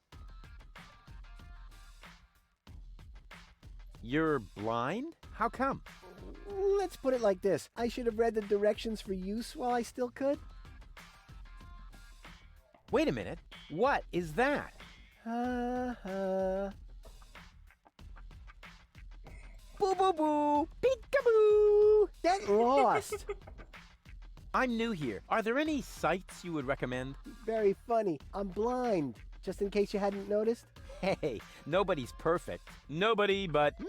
You're blind? How come? Let's put it like this. I should have read the directions for use while I still could. Wait a minute. What is that? Boo boo boo! Peekaboo! Get lost! I'm new here. Are there any sites you would recommend? Very funny. I'm blind. Just in case you hadn't noticed. Hey, nobody's perfect. Nobody but me!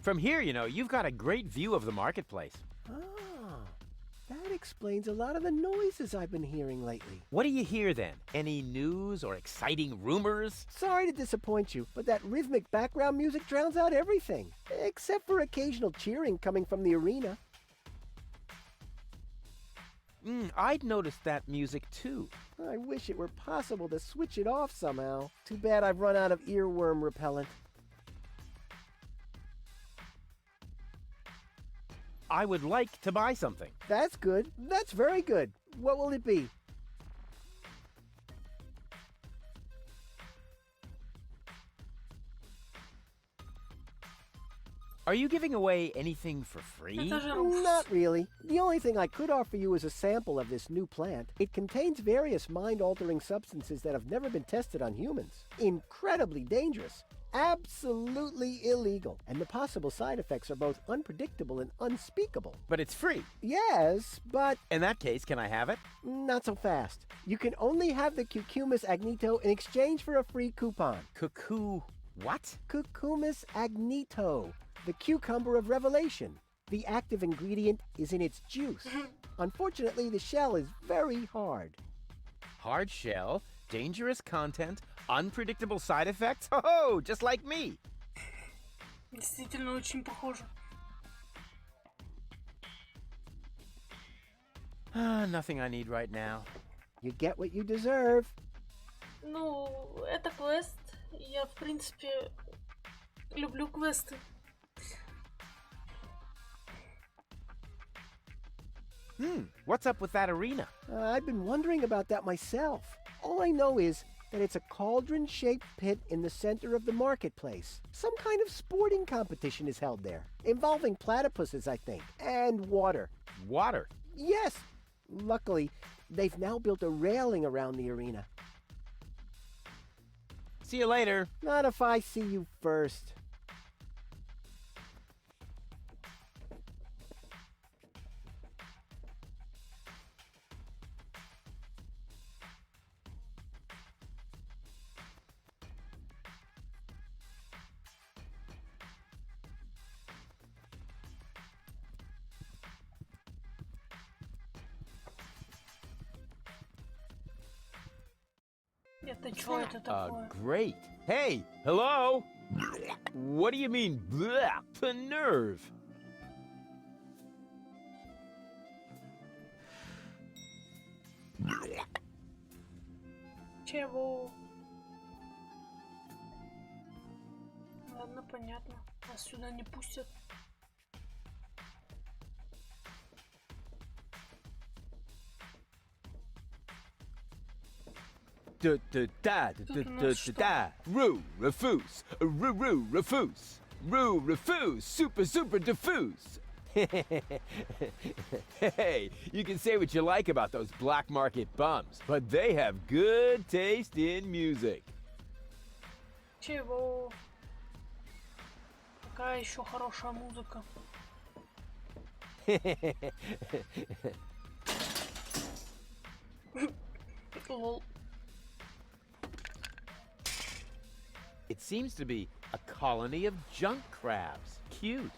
From here, you know, you've got a great view of the marketplace. Ah, that explains a lot of the noises I've been hearing lately. What do you hear then? Any news or exciting rumors? Sorry to disappoint you, but that rhythmic background music drowns out everything. Except for occasional cheering coming from the arena. I'd noticed that music too. I wish it were possible to switch it off somehow. Too bad I've run out of earworm repellent. I would like to buy something. That's good. That's very good. What will it be? Are you giving away anything for free? Not really. The only thing I could offer you is a sample of this new plant. It contains various mind-altering substances that have never been tested on humans. Incredibly dangerous. Absolutely illegal. And the possible side effects are both unpredictable and unspeakable. But it's free. Yes, but... In that case, can I have it? Not so fast. You can only have the Cucumis agnito in exchange for a free coupon. What? Cucumis agnito. The cucumber of revelation. The active ingredient is in its juice. Unfortunately, the shell is very hard. Hard shell, dangerous content, unpredictable side effects? Oh, just like me. Действительно очень похоже. Nothing I need right now. You get what you deserve. Ну, это квест. Я, в принципе, люблю квесты. What's up with that arena? I've been wondering about that myself. All I know is that it's a cauldron-shaped pit in the center of the marketplace. Some kind of sporting competition is held there, involving platypuses, I think, and water. Water? Yes. Luckily, they've now built a railing around the arena. See you later. Not if I see you first. Это что это такое? Great. Hey, hello? What do you mean, bleh? The nerve. Чего? Ладно, понятно. Нас сюда не пустят. Roo, refuse. Roo, refuse. Roo, refuse. Super, super diffuse. Hey, you can say what you like about those black market bums, but they have good taste in music. Чего? Какая еще хорошая музыка? Лол. It seems to be a colony of junk crabs. Cute.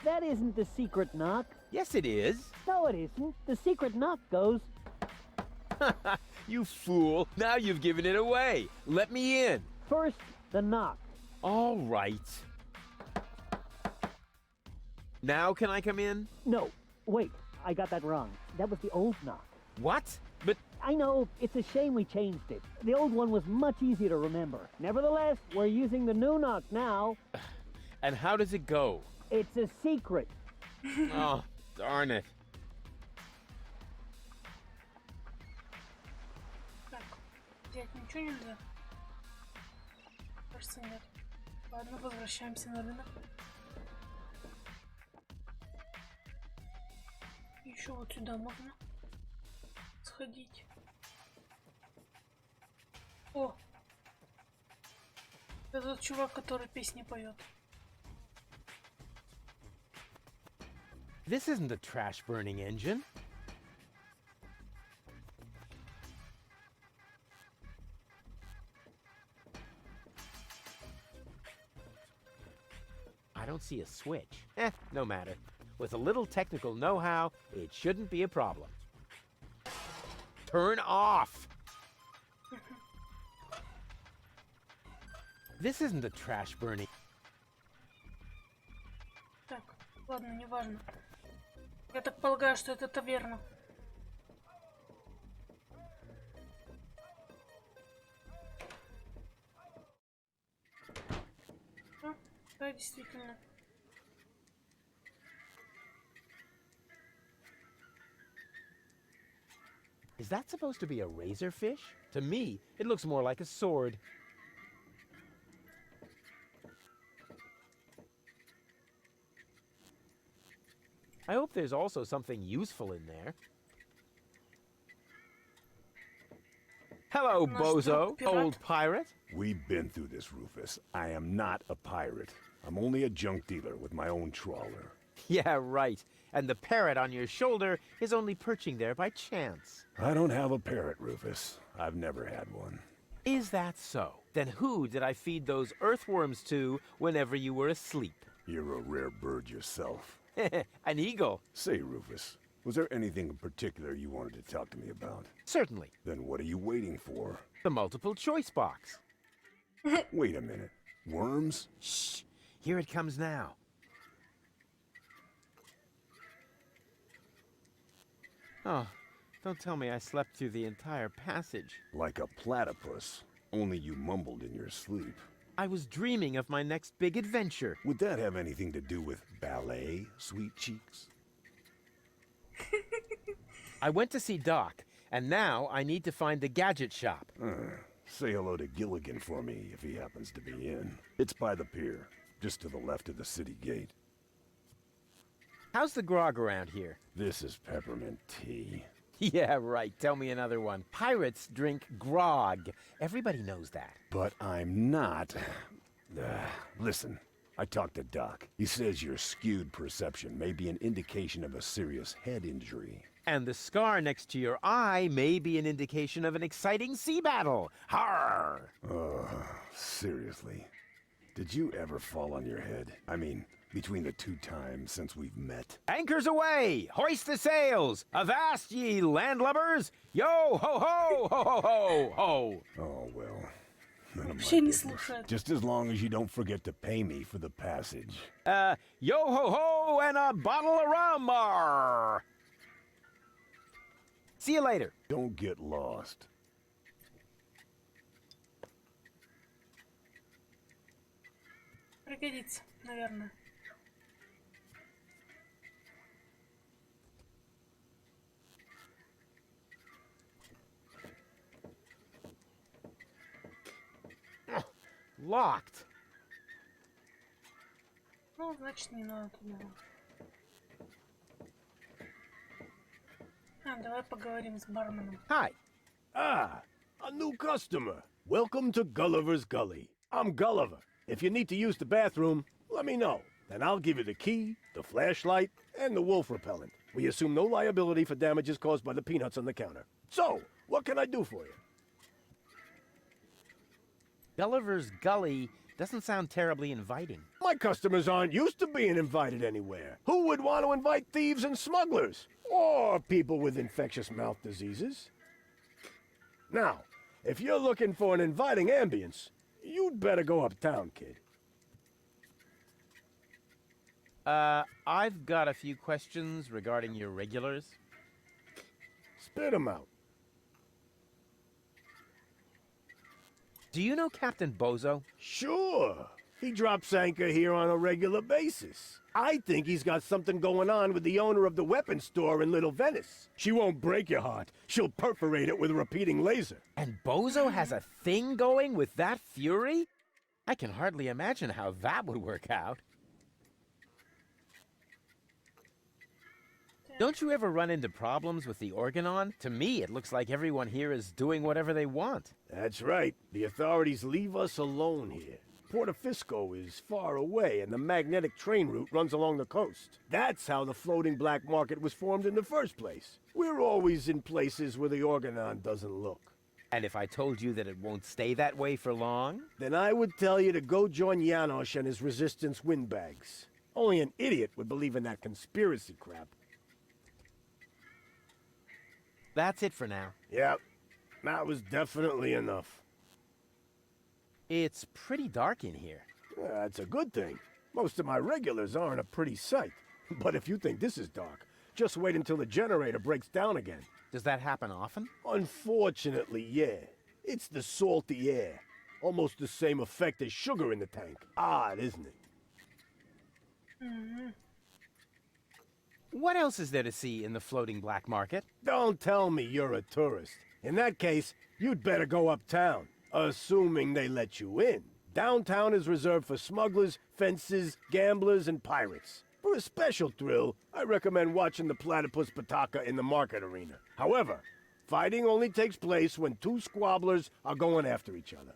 That isn't the secret knock. Yes, it is. No, it isn't. The secret knock goes... You fool. Now you've given it away. Let me in. First, the knock. All right. Now can I come in? No, wait. I got that wrong. That was the old knock. What? But... I know. It's a shame we changed it. The old one was much easier to remember. Nevertheless, we're using the new knock now. And how does it go? It's a secret. Oh, darn it. Так, взять ничего нельзя? Кажется, нет. Ладно, возвращаемся на рынок. Еще вот сюда можно сходить. О! Это тот чувак, который песни поет. This isn't a trash burning engine. I don't see a switch. No matter. With a little technical know-how, it shouldn't be a problem. Turn off! This isn't a trash burning. Так, ладно, неважно. Я так полагаю, что это таверна. А, да, действительно. Is that supposed to be a razorfish? To me, it looks more like a sword. I hope there's also something useful in there. Hello, bozo, old pirate. We've been through this, Rufus. I am not a pirate. I'm only a junk dealer with my own trawler. Yeah, right. And the parrot on your shoulder is only perching there by chance. I don't have a parrot, Rufus. I've never had one. Is that so? Then who did I feed those earthworms to whenever you were asleep? You're a rare bird yourself. An eagle. Say, Rufus, was there anything in particular you wanted to talk to me about? Certainly. Then what are you waiting for? The multiple choice box. Wait a minute. Worms? Shh. Here it comes now. Oh, don't tell me I slept through the entire passage. Like a platypus. Only you mumbled in your sleep. I was dreaming of my next big adventure. Would that have anything to do with ballet, sweet cheeks? I went to see Doc, and now I need to find the gadget shop. Say hello to Gilligan for me if he happens to be in. It's by the pier, just to the left of the city gate. How's the grog around here? This is peppermint tea. Yeah, right. Tell me another one. Pirates drink grog. Everybody knows that. But I'm not. Listen, I talked to Doc. He says your skewed perception may be an indication of a serious head injury. And the scar next to your eye may be an indication of an exciting sea battle. Harr! Seriously. Did you ever fall on your head? I mean, between the 2 times since we've met. Anchors away! Hoist the sails! Avast ye landlubbers! Yo ho ho ho ho ho ho! Oh, well. Вообще не слушает. Just as long as you don't forget to pay me for the passage. Yo ho ho and a bottle of rum! Arr. See you later. Don't get lost. Пригодится, наверное. locked. Ну, значит, не надо туда. Давай поговорим с барменом. Hi. Ah, a new customer. Welcome to Gulliver's Gully. I'm Gulliver. If you need to use the bathroom, let me know. Then I'll give you the key, the flashlight, and the wolf repellent. We assume no liability for damages caused by the peanuts on the counter. So, what can I do for you? Gulliver's Gully doesn't sound terribly inviting. My customers aren't used to being invited anywhere. Who would want to invite thieves and smugglers? Or people with infectious mouth diseases? Now, if you're looking for an inviting ambience, you'd better go uptown, kid. I've got a few questions regarding your regulars. Spit 'em out. Do you know Captain Bozo? Sure. He drops anchor here on a regular basis. I think he's got something going on with the owner of the weapons store in Little Venice. She won't break your heart. She'll perforate it with a repeating laser. And Bozo has a thing going with that fury? I can hardly imagine how that would work out. Don't you ever run into problems with the Organon? To me, it looks like everyone here is doing whatever they want. That's right. The authorities leave us alone here. Portofisco is far away, and the magnetic train route runs along the coast. That's how the floating black market was formed in the first place. We're always in places where the Organon doesn't look. And if I told you that it won't stay that way for long? Then I would tell you to go join Janosch and his resistance windbags. Only an idiot would believe in that conspiracy crap. That's it for now. Yep, that was definitely enough. It's pretty dark in here. That's a good thing. Most of my regulars aren't a pretty sight. But if you think this is dark, just wait until the generator breaks down again. Does that happen often? Unfortunately, yeah. It's the salty air. Almost the same effect as sugar in the tank. Odd, isn't it? Mm-hmm. What else is there to see in the floating black market? Don't tell me you're a tourist. In that case, you'd better go uptown, assuming they let you in. Downtown is reserved for smugglers, fences, gamblers, and pirates. For a special thrill, I recommend watching the platypus pataka in the market arena. However, fighting only takes place when two squabblers are going after each other.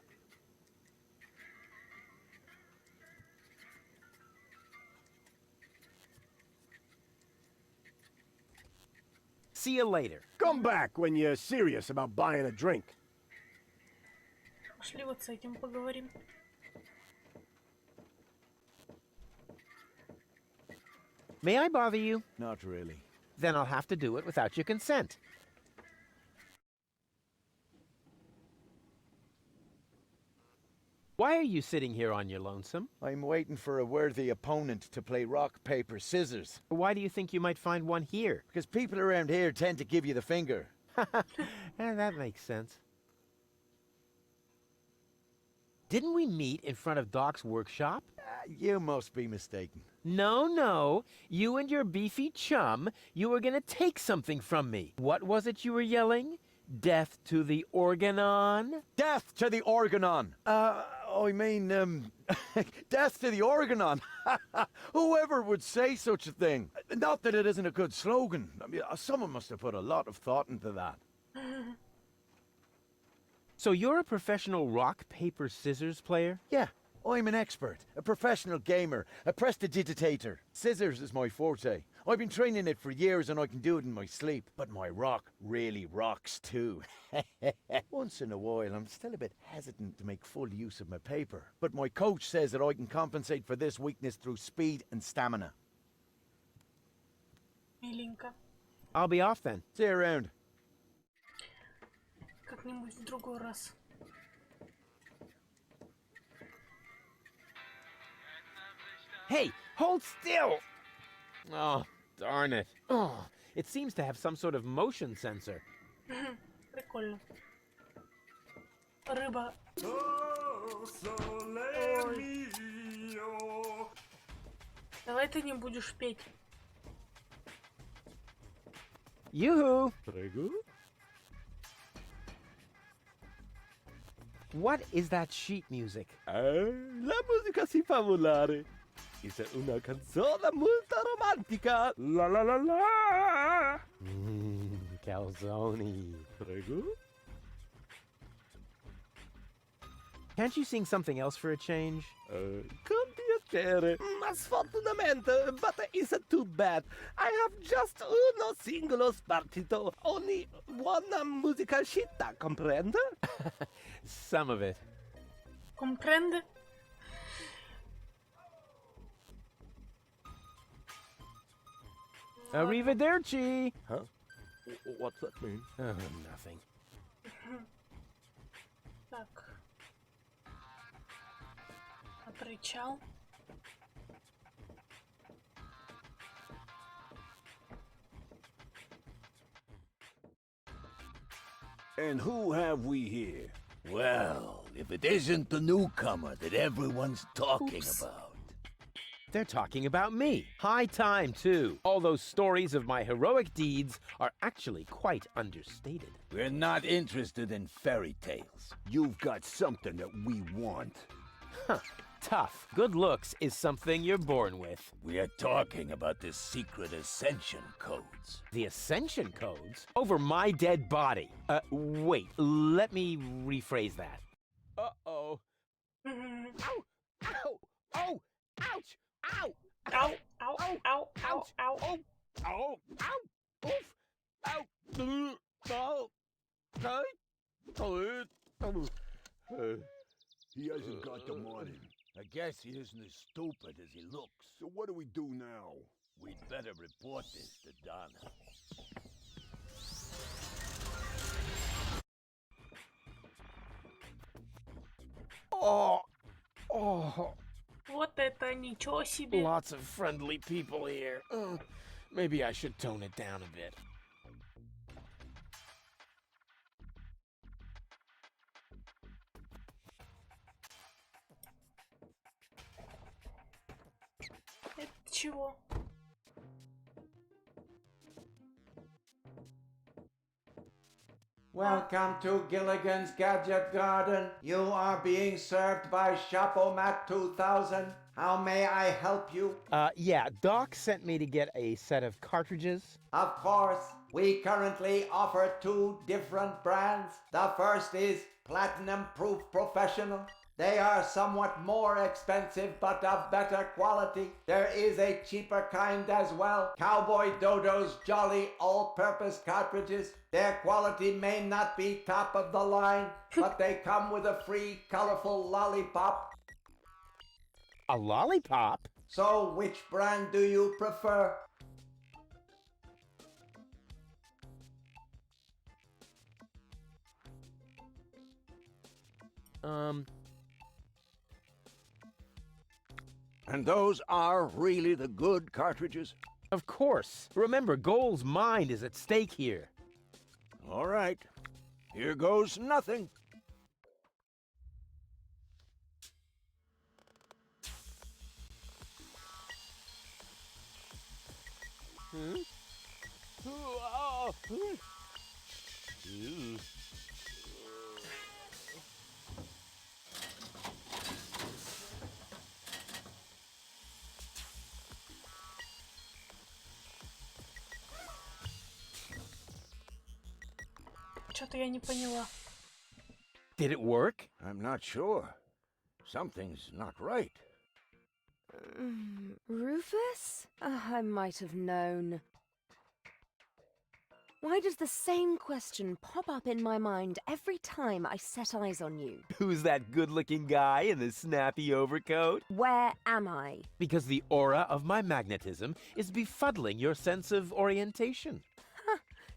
See you later. Come back when you're serious about buying a drink. Пошли вот с этим поговорим. May I bother you? Not really. Then I'll have to do it without your consent. Why are you sitting here on your lonesome? I'm waiting for a worthy opponent to play rock, paper, scissors. Why do you think you might find one here? Because people around here tend to give you the finger. That makes sense. Didn't we meet in front of Doc's workshop? You must be mistaken. No. You and your beefy chum, you were gonna take something from me. What was it you were yelling? Death to the Organon? Death to the Organon! I mean, death to the Organon! Whoever would say such a thing? Not that it isn't a good slogan. I mean, someone must have put a lot of thought into that. So you're a professional rock, paper, scissors player? Yeah, I'm an expert, a professional gamer, a prestidigitator. Scissors is my forte. I've been training it for years and I can do it in my sleep. But my rock really rocks too. Once in a while, I'm still a bit hesitant to make full use of my paper. But my coach says that I can compensate for this weakness through speed and stamina. Миленько. I'll be off then. See you around. Как-нибудь в другой раз. Hey, hold still! Oh, darn it. Oh, it seems to have some sort of motion sensor. Прикольно. Рыба. Давай ты не будешь петь. Yoo-hoo! What is that sheet music? La musica si fa volare. Questa è una canzone molto romantica. La la la la. Calzone. Prego. Can't you sing something else for a change? Con piacere, ma sfortunatamente, but it's too bad. I have just uno singolo spartito, only one musica scitta, comprende? Some of it. Comprende? Arrivederci! Huh? What's that mean? Nothing. Так. Причал. And who have we here? Well, if it isn't the newcomer that everyone's talking about. They're talking about me. High time, too. All those stories of my heroic deeds are actually quite understated. We're not interested in fairy tales. You've got something that we want. Huh. Tough. Good looks is something you're born with. We are talking about the secret ascension codes. The ascension codes? Over my dead body. Wait. Let me rephrase that. Uh-oh. Ow! Ow! Oh! Ouch! Ow! Ow! Ow! Ow! Ow! Ow! Ow! Ow! Ow! Oof! Ow! He hasn't got the money. I guess he isn't as stupid as he looks. So what do we do now? We'd better report this to Donna. Oh! Oh! Вот это ничего себе. Lots of friendly people here. Maybe I should tone it down a bit. Это чего? Welcome to Gilligan's Gadget Garden. You are being served by Shopomat 2000. How may I help you? Yeah, Doc sent me to get a set of cartridges. Of course, we currently offer 2 different brands. The first is Platinum Proof Professional. They are somewhat more expensive but of better quality. There is a cheaper kind as well. Cowboy Dodo's Jolly All-Purpose Cartridges. Their quality may not be top of the line, but they come with a free colorful lollipop. A lollipop? So which brand do you prefer? And those are really the good cartridges? Of course. Remember, Goal's mind is at stake here. All right. Here goes nothing. Что-то я не поняла. Did it work? I'm not sure. Something's not right. Rufus? I might have known. Why does the same question pop up in my mind every time I set eyes on you? Who's that good-looking guy in the snappy overcoat? Where am I? Because the aura of my magnetism is befuddling your sense of orientation.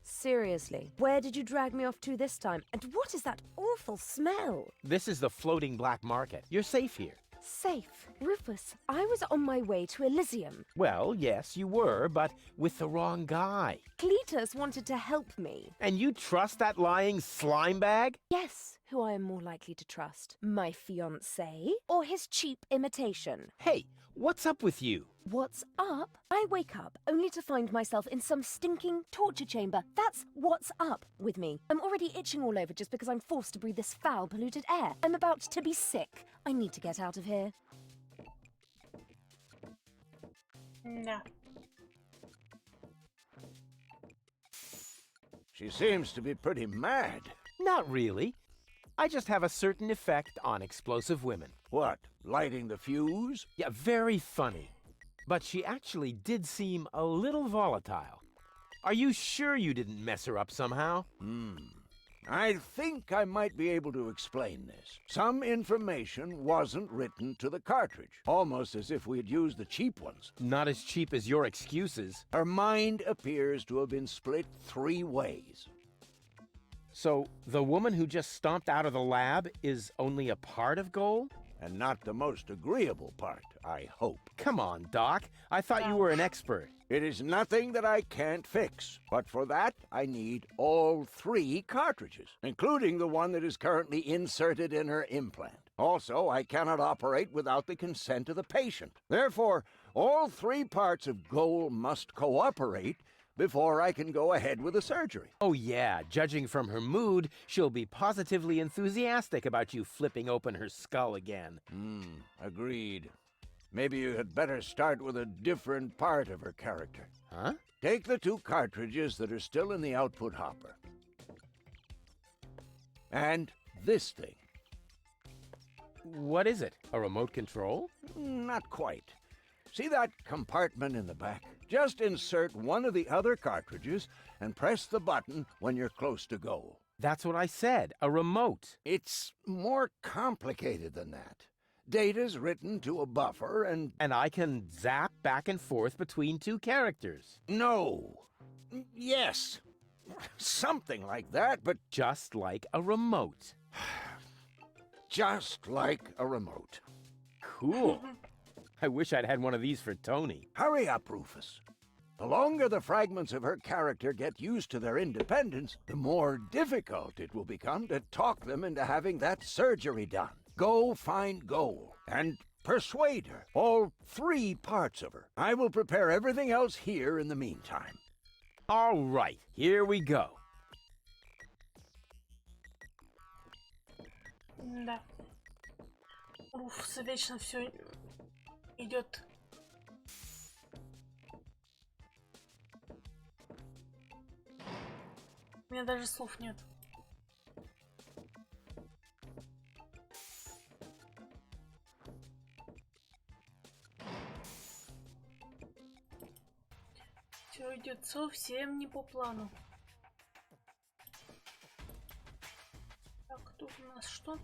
Seriously, where did you drag me off to this time? And what is that awful smell? This is the floating black market. You're safe here. Safe? Rufus, I was on my way to Elysium. Well, yes, you were, but with the wrong guy. Cletus wanted to help me. And you trust that lying slime bag? Yes, who I am more likely to trust. My fiancé or his cheap imitation? Hey, What's up with you? What's up? I wake up only to find myself in some stinking torture chamber. That's what's up with me. I'm already itching all over just because I'm forced to breathe this foul, polluted air. I'm about to be sick. I need to get out of here. No. She seems to be pretty mad. Not really. I just have a certain effect on explosive women. What, lighting the fuse? Yeah, very funny. But she actually did seem a little volatile. Are you sure you didn't mess her up somehow? I think I might be able to explain this. Some information wasn't written to the cartridge, almost as if we had used the cheap ones. Not as cheap as your excuses. Her mind appears to have been split 3 ways. So, the woman who just stomped out of the lab is only a part of Goal? And not the most agreeable part, I hope. Come on, Doc. I thought you were an expert. It is nothing that I can't fix, but for that I need all 3 cartridges, including the one that is currently inserted in her implant. Also, I cannot operate without the consent of the patient. Therefore, all 3 parts of Goal must cooperate before I can go ahead with the surgery. Oh yeah, judging from her mood, she'll be positively enthusiastic about you flipping open her skull again. Agreed. Maybe you had better start with a different part of her character. Huh? Take the 2 cartridges that are still in the output hopper. And this thing. What is it? A remote control? Not quite. See that compartment in the back? Just insert one of the other cartridges and press the button when you're close to Goal. That's what I said, a remote. It's more complicated than that. Data's written to a buffer and... And I can zap back and forth between 2 characters. No. Yes. Something like that, but... Just like a remote. Just like a remote. Cool. I wish I'd had one of these for Tony. Hurry up, Rufus. The longer the fragments of her character get used to their independence, the more difficult it will become to talk them into having that surgery done. Go find Goal and persuade her. All 3 parts of her. I will prepare everything else here in the meantime. All right, here we go. Да. Руфус вечно все идет. У меня даже слов нет. Все идет совсем не по плану. Так, тут у нас что?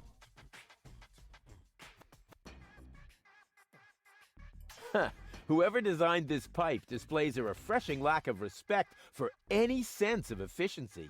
Whoever designed this pipe displays a refreshing lack of respect for any sense of efficiency.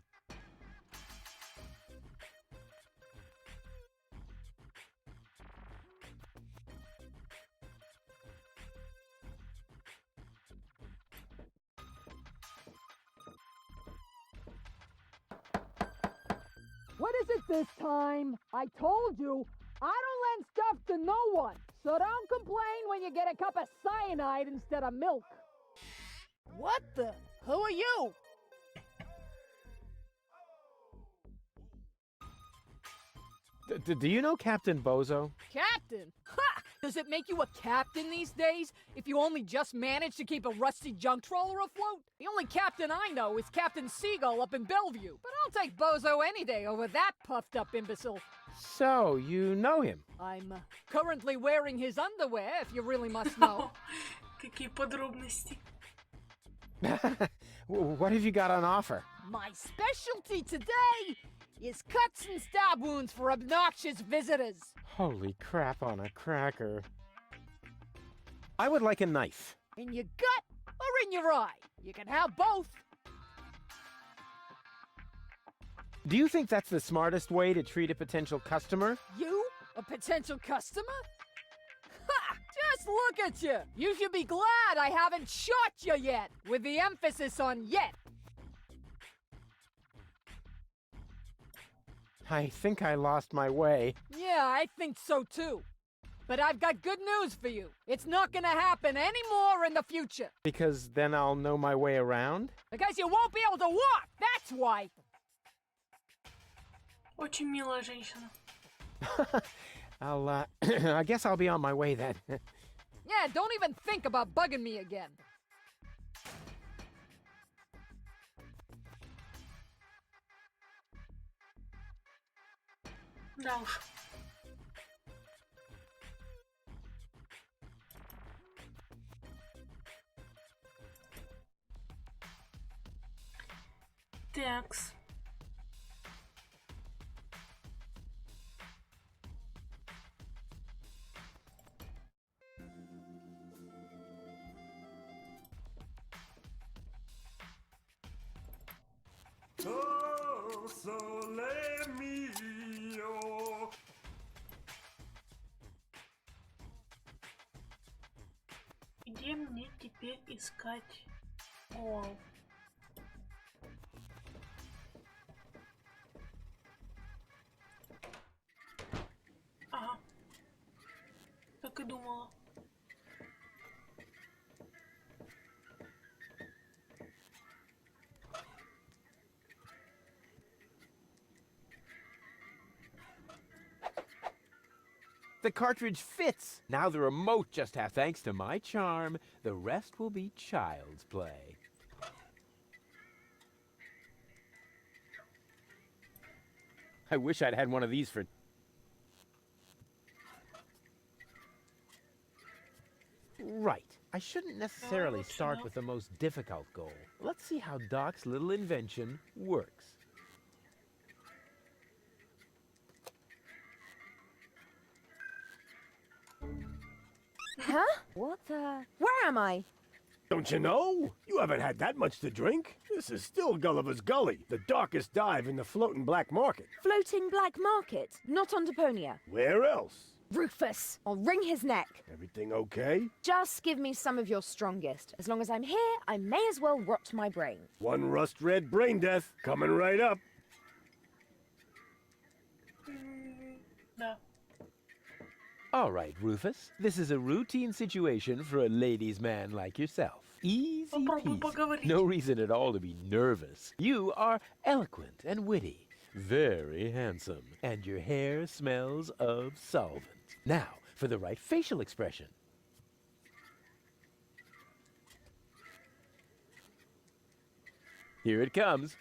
What is it this time? I told you, I don't lend stuff to no one. So don't complain when you get a cup of cyanide instead of milk. What the? Who are you? Do you know Captain Bozo? Captain? Ha! Does it make you a captain these days if you only just manage to keep a rusty junk trawler afloat? The only captain I know is Captain Seagull up in Bellevue. But I'll take Bozo any day over that puffed up imbecile. So, you know him? I'm currently wearing his underwear, if you really must know. Какие подробности. What have you got on offer? My specialty today is cuts and stab wounds for obnoxious visitors. Holy crap on a cracker. I would like a knife. In your gut or in your eye? You can have both. Do you think that's the smartest way to treat a potential customer? You? A potential customer? Ha! Just look at you! You should be glad I haven't shot you yet, with the emphasis on yet. I think I lost my way. Yeah, I think so too. But I've got good news for you. It's not gonna happen anymore in the future. Because then I'll know my way around? Because you won't be able to walk, that's why. Очень милая женщина. I'll, I guess I'll be on my way then. Yeah, don't even think about bugging me again. Да уж. Такс. Oh, sole mio. Где мне теперь искать гол? Ага. Так и думала. The cartridge fits! Now the remote just has, thanks to my charm, the rest will be child's play. I wish I'd had one of these for... Right. I shouldn't necessarily start with the most difficult goal. Let's see how Doc's little invention works. Huh? What the? Where am I? Don't you know? You haven't had that much to drink. This is still Gulliver's Gully, the darkest dive in the floating black market. Floating black market? Not on Deponia. Where else? Rufus, I'll wring his neck. Everything okay? Just give me some of your strongest. As long as I'm here, I may as well rot my brain. One rust-red brain death coming right up. Да. All right, Rufus. This is a routine situation for a ladies' man like yourself. Easy peasy. No reason at all to be nervous. You are eloquent and witty, very handsome, and your hair smells of solvent. Now, for the right facial expression. Here it comes.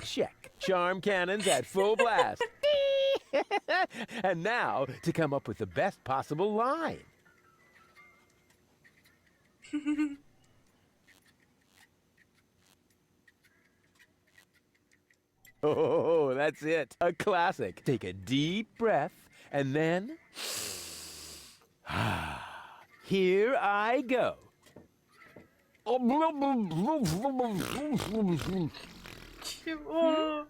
Check. Charm cannons at full blast. And now, to come up with the best possible line. Oh, that's it. A classic. Take a deep breath, and then... Here I go.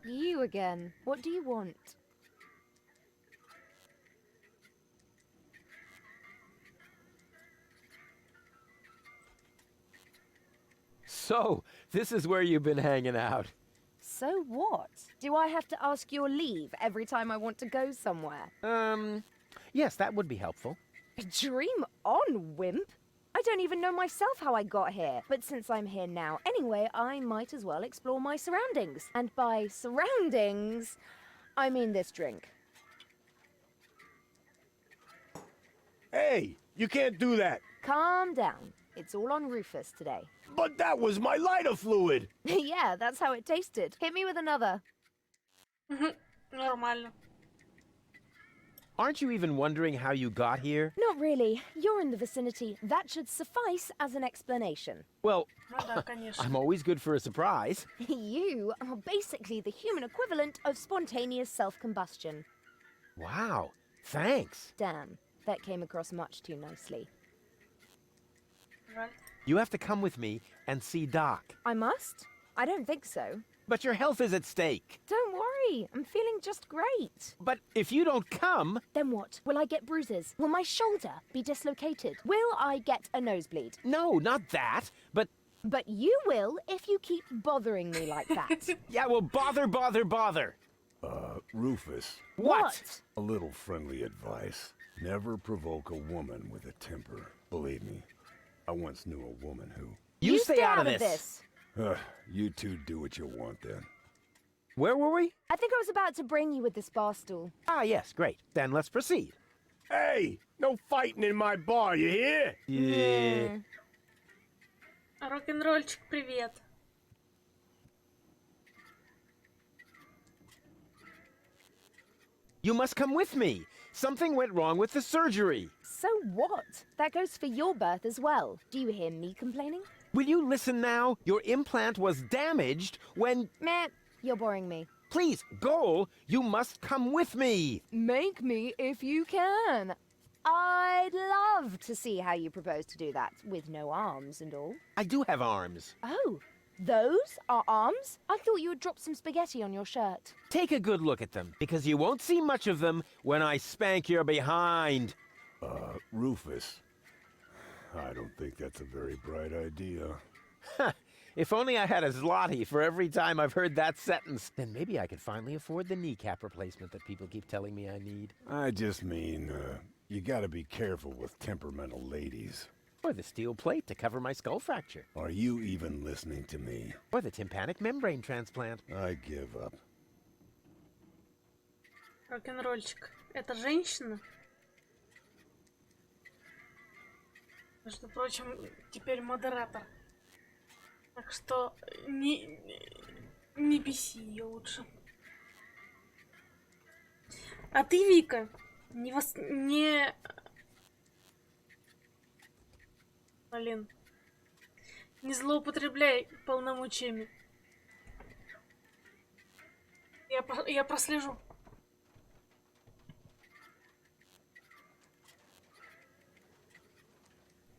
You again. What do you want? So, this is where you've been hanging out. So what? Do I have to ask your leave every time I want to go somewhere? Yes, that would be helpful. Dream on, wimp. I don't even know myself how I got here. But since I'm here now anyway, I might as well explore my surroundings. And by surroundings, I mean this drink. Hey, you can't do that. Calm down. It's all on Rufus today. But that was my lighter fluid. Yeah, that's how it tasted. Hit me with another. Нормально. Aren't you even wondering how you got here? Not really. You're in the vicinity. That should suffice as an explanation. Well, Ну да, конечно. I'm always good for a surprise. You are basically the human equivalent of spontaneous self-combustion. Wow, thanks. Damn, that came across much too nicely. Жаль. You have to come with me and see Doc. I must? I don't think so. But your health is at stake. Don't worry, I'm feeling just great. But if you don't come... Then what? Will I get bruises? Will my shoulder be dislocated? Will I get a nosebleed? No, not that, but... But you will if you keep bothering me like that. Yeah, well, bother. Rufus. What? A little friendly advice. Never provoke a woman with a temper. Believe me, I once knew a woman who... You stay out of this. You two do what you want then. Where were we? I think I was about to brain you with this bar stool. Ah, yes, great. Then let's proceed. Hey, no fighting in my bar, you hear? Yeah. Рок-н-ролльчик, привет. You must come with me. Something went wrong with the surgery. So what? That goes for your birth as well. Do you hear me complaining? Will you listen now? Your implant was damaged when... Meh, you're boring me. Please, Goal, you must come with me. Make me if you can. I'd love to see how you propose to do that, with no arms and all. I do have arms. Oh, those are arms? I thought you had dropped some spaghetti on your shirt. Take a good look at them, because you won't see much of them when I spank your behind. Rufus. I don't think that's a very bright idea. If only I had a zloty for every time I've heard that sentence, then maybe I could finally afford the kneecap replacement that people keep telling me I need. I just mean, you gotta be careful with temperamental ladies. Or the steel plate to cover my skull fracture. Are you even listening to me? Or the tympanic membrane transplant. I give up. Рок-н-ролльчик. Это женщина? Между прочим, теперь модератор. Так что не беси ее лучше. А ты, Вика, Блин. Не злоупотребляй полномочиями. Я прослежу.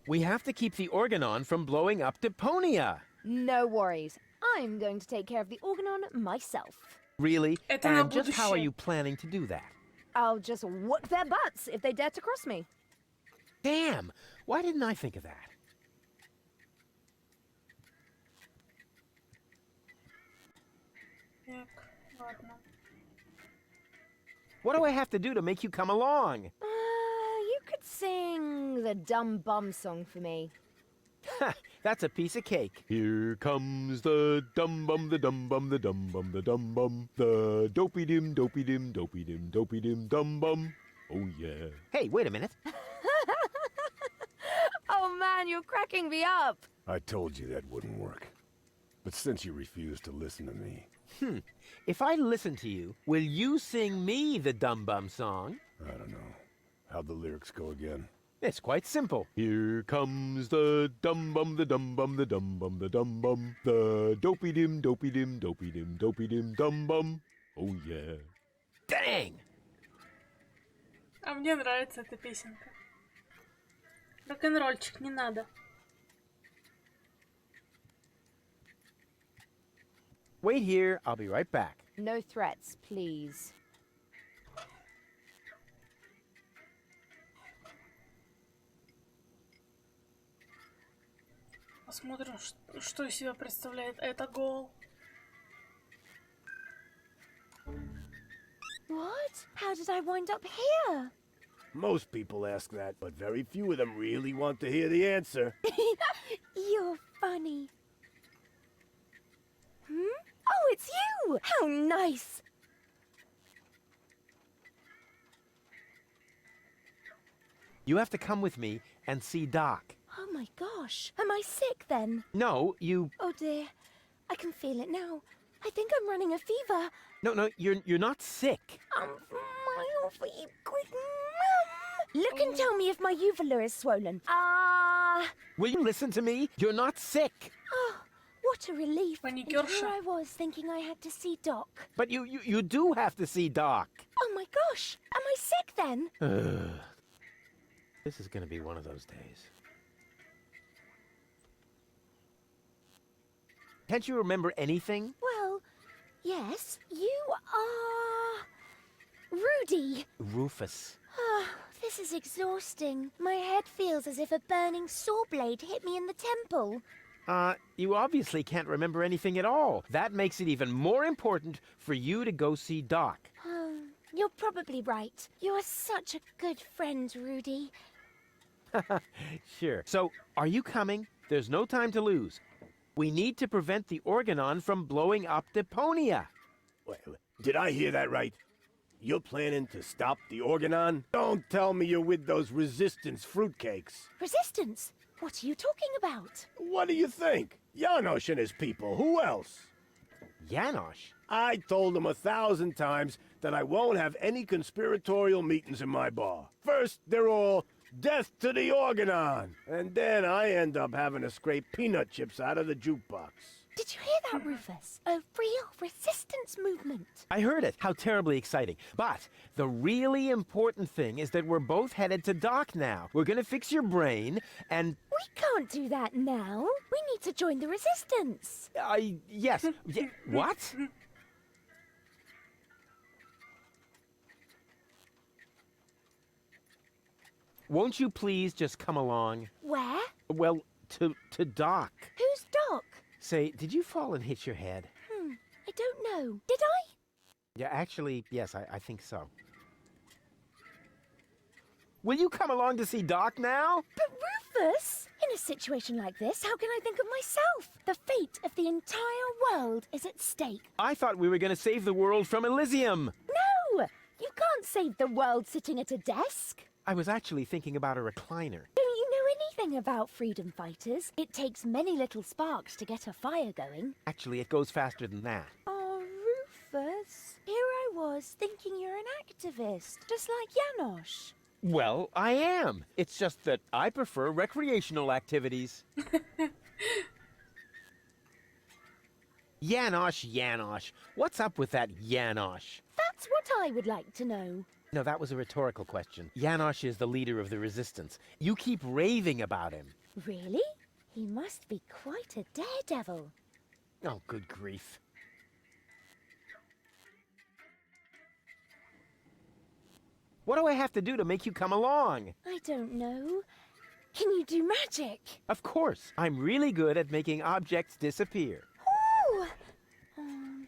We have to keep the organon from blowing up Deponia. No worries. I'm going to take care of the organon myself. Really? Это на And just how are будущее. you planning to do that? I'll just whoop their butts if they dare to cross me. Damn! Why didn't I think of that? Так, ладно. What do I have to do to make you come along? You could sing the Dumb Bum song for me. Ha! That's a piece of cake. Here comes the dum bum, the dum bum, the dum bum, the dum bum, the dopey dim, dopey dim, dopey dim, dopey dim, dum bum. Oh yeah. Hey, wait a minute. Oh man, you're cracking me up. I told you that wouldn't work. But since you refuse to listen to me... If I listen to you, will you sing me the Dum Bum song? I don't know. How'd the lyrics go again? It's quite simple. Here comes the dum bum, the dum bum, the dum bum, the dum bum, the dopey dim, dopey dim, dopey dim, dopey dim, dum bum. Oh yeah. Dang! А мне нравится эта песенка. Рок-н-ролльчик, не надо. Wait here, I'll be right back. No threats, please. Посмотрим, что из себя представляет это гол. What? How did I wind up here? Most people ask that, but very few of them really want to hear the answer. You're funny. Oh, it's you! How nice! You have to come with me and see Doc. Oh my gosh. Am I sick then? No, you... Oh dear. I can feel it now. I think I'm running a fever. No, you're not sick. Smile for you, quick. Look and tell me if my uvula is swollen. Will you listen to me? You're not sick. Oh, what a relief. And Паникерша. here I was thinking I had to see Doc. But you do have to see Doc. Oh my gosh. Am I sick then? This is gonna be one of those days. Can't you remember anything? Well, yes. You are... Rudy. Rufus. Oh, this is exhausting. My head feels as if a burning saw blade hit me in the temple. You obviously can't remember anything at all. That makes it even more important for you to go see Doc. You're probably right. You are such a good friend, Rudy. Sure. So, are you coming? There's no time to lose. We need to prevent the Organon from blowing up Deponia. Wait, did I hear that right? You're planning to stop the Organon? Don't tell me you're with those resistance fruitcakes. Resistance? What are you talking about? What do you think? Janosch and his people. Who else? Janosch? I told him 1,000 times that I won't have any conspiratorial meetings in my bar. First, they're all death to the Organon. And then I end up having to scrape peanut chips out of the jukebox. Did you hear that, Rufus? A real resistance movement. I heard it. How terribly exciting. But the really important thing is that we're both headed to Doc now. We're gonna fix your brain, and... We can't do that now. We need to join the resistance. Yes. What? Won't you please just come along? Where? Well, to Doc. Who's Doc? Say, did you fall and hit your head? I don't know. Did I? Yeah, actually, yes, I think so. Will you come along to see Doc now? But Rufus! In a situation like this, how can I think of myself? The fate of the entire world is at stake. I thought we were going to save the world from Elysium. No! You can't save the world sitting at a desk. I was actually thinking about a recliner. Don't you know anything about freedom fighters? It takes many little sparks to get a fire going. Actually, it goes faster than that. Oh, Rufus. Here I was thinking you're an activist, just like Janosch. Well, I am. It's just that I prefer recreational activities. Janosch. What's up with that Janosch? That's what I would like to know. No, that was a rhetorical question. Janosch is the leader of the resistance. You keep raving about him. Really? He must be quite a daredevil. Oh, good grief. What do I have to do to make you come along? I don't know. Can you do magic? Of course. I'm really good at making objects disappear. Ooh!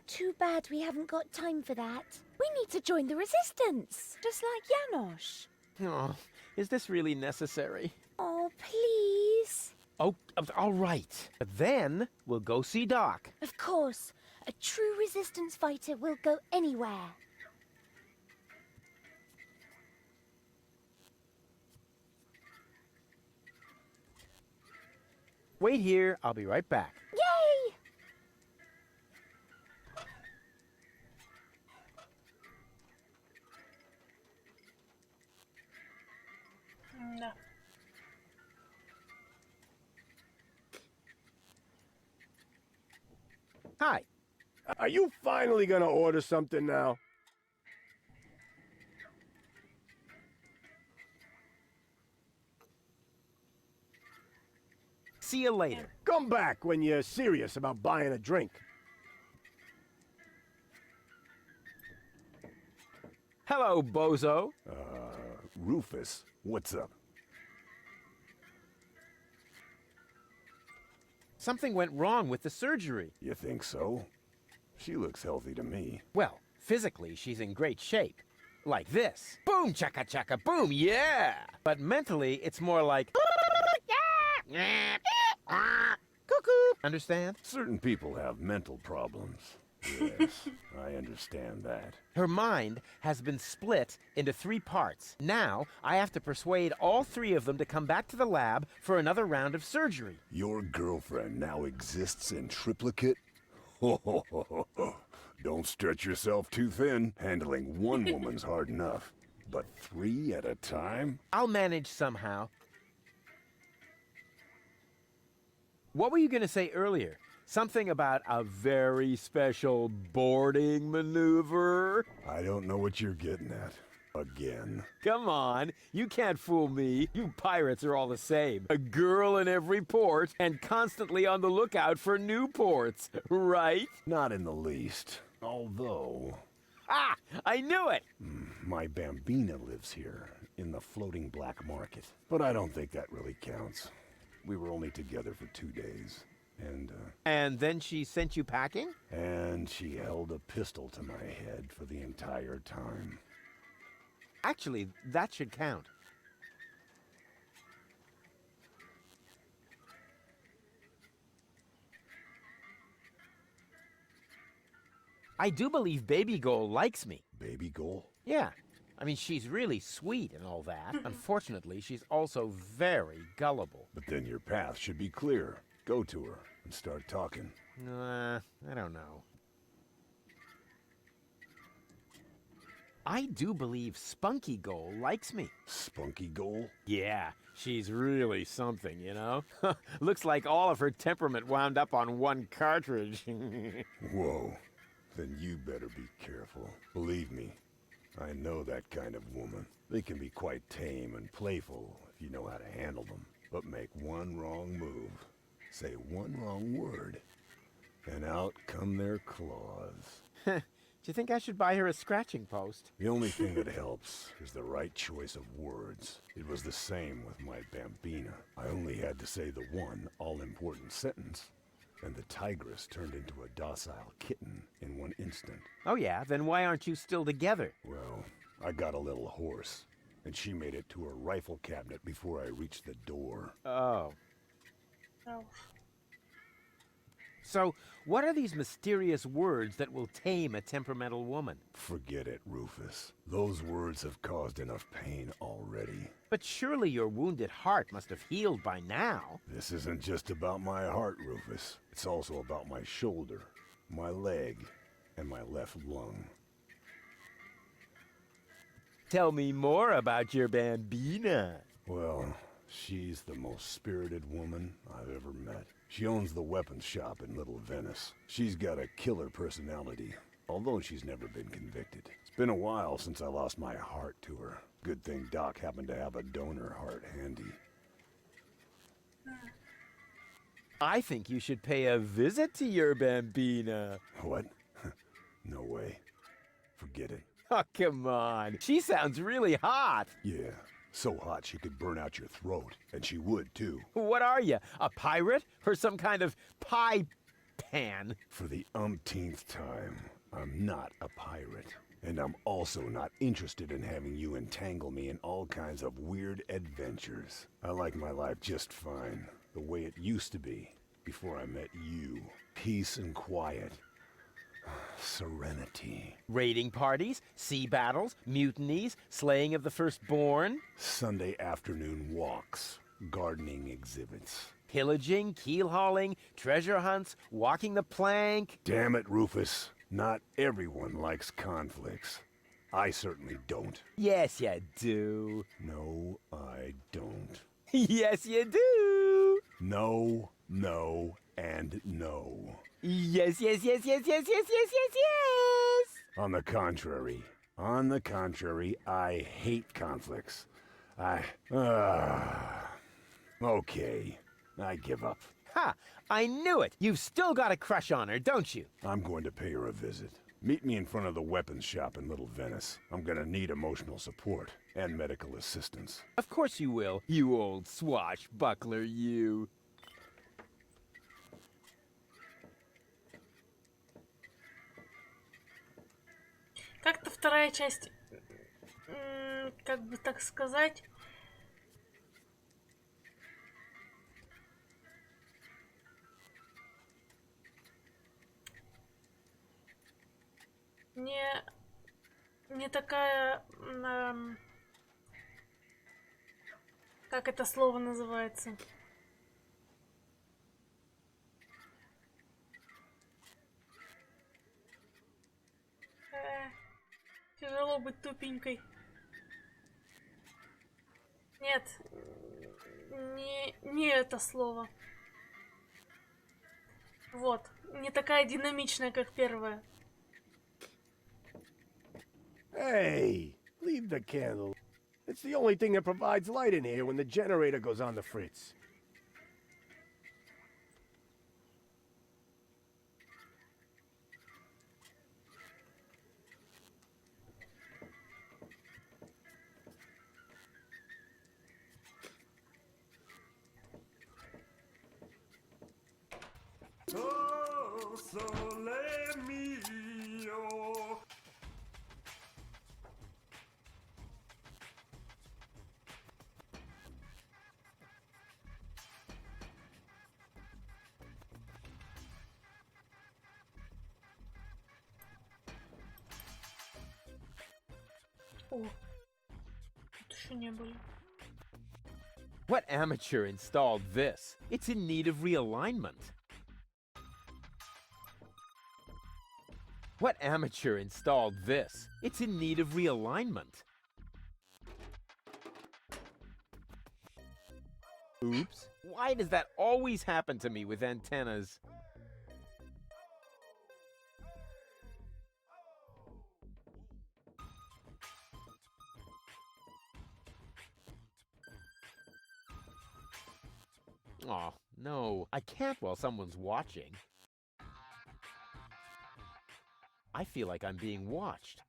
Too bad we haven't got time for that. We need to join the resistance, just like Janosch. Oh, is this really necessary? Oh, please. Oh, all right. But then we'll go see Doc. Of course. A true resistance fighter will go anywhere. Wait here. I'll be right back. Yay! No. Hi. Are you finally gonna order something now? See you later. Come back when you're serious about buying a drink. Hello, bozo. Rufus, what's up? Something went wrong with the surgery. You think so? She looks healthy to me. Well, physically, she's in great shape. Like this. Boom, chaka chaka, boom, yeah! But mentally, it's more like... Cuckoo! Understand? Certain people have mental problems. Yes, I understand that. Her mind has been split into 3 parts. Now, I have to persuade all 3 of them to come back to the lab for another round of surgery. Your girlfriend now exists in triplicate? Don't stretch yourself too thin. Handling one woman's hard enough. But 3 at a time? I'll manage somehow. What were you going to say earlier? Something about a very special boarding maneuver? I don't know what you're getting at. Again. Come on, you can't fool me. You pirates are all the same. A girl in every port and constantly on the lookout for new ports, right? Not in the least. Although... Ah! I knew it! My Bambina lives here, in the floating black market. But I don't think that really counts. We were only together for 2 days. And then she sent you packing? And she held a pistol to my head for the entire time. Actually, that should count. I do believe Baby Goal likes me. Baby Goal? Yeah. I mean, she's really sweet and all that. Unfortunately, she's also very gullible. But then your path should be clear. Go to her and start talking. I don't know. I do believe Spunky Goal likes me. Spunky Goal? Yeah, she's really something, you know? Looks like all of her temperament wound up on one cartridge. Whoa. Then you better be careful. Believe me, I know that kind of woman. They can be quite tame and playful if you know how to handle them. But make one wrong move, say one wrong word, and out come their claws. Do you think I should buy her a scratching post? The only thing that helps is the right choice of words. It was the same with my Bambina. I only had to say the one all-important sentence, and the tigress turned into a docile kitten in one instant. Oh yeah? Then why aren't you still together? Well, I got a little horse, and she made it to her rifle cabinet before I reached the door. Oh. Oh. So, what are these mysterious words that will tame a temperamental woman? Forget it, Rufus. Those words have caused enough pain already. But surely your wounded heart must have healed by now. This isn't just about my heart, Rufus. It's also about my shoulder, my leg, and my left lung. Tell me more about your Bambina. Well, she's the most spirited woman I've ever met. She owns the weapons shop in Little Venice. She's got a killer personality, although she's never been convicted. It's been a while since I lost my heart to her. Good thing Doc happened to have a donor heart handy. I think you should pay a visit to your Bambina. What? No way. Forget it. Oh, come on. She sounds really hot. Yeah, so hot she could burn out your throat, and she would too. What are you, a pirate? Or some kind of pie pan? For the umpteenth time, I'm not a pirate. And I'm also not interested in having you entangle me in all kinds of weird adventures. I like my life just fine, the way it used to be, before I met you. Peace and quiet. Serenity. Raiding parties, sea battles, mutinies, slaying of the firstborn. Sunday afternoon walks, gardening exhibits. Pillaging, keel hauling, treasure hunts, walking the plank. Damn it, Rufus. Not everyone likes conflicts. I certainly don't. Yes, you do. No, I don't. Yes, you do. No, no, and no. Yes, yes, yes, yes, yes, yes, yes, yes, yes. On the contrary, I hate conflicts. Okay, I give up. Ha! I knew it! You've still got a crush on her, don't you? I'm going to pay her a visit. Meet me in front of the weapons shop in Little Venice. I'm gonna need emotional support and medical assistance. Of course you will, you old swashbuckler, you. Как-то вторая часть, как бы так сказать, не такая, как это слово называется? Тяжело быть тупенькой. Нет, не это слово. Вот, не такая динамичная, как первая. Hey, leave the candle. It's the only thing that provides light in here when the generator goes on the fritz. Oh, sole mio. О, тут еще не были. What amateur installed this? It's in need of realignment. What amateur installed this? It's in need of realignment. Oops. Why does that always happen to me with antennas? Aw, no. I can't while someone's watching. I feel like I'm being watched.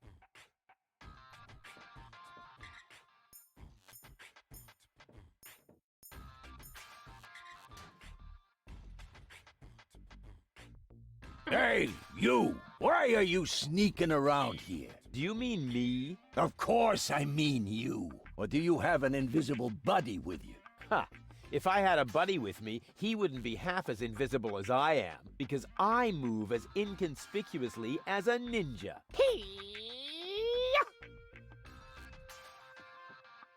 Hey, you! Why are you sneaking around here? Do you mean me? Of course I mean you. Or do you have an invisible buddy with you? Ha! If I had a buddy with me, he wouldn't be half as invisible as I am, because I move as inconspicuously as a ninja.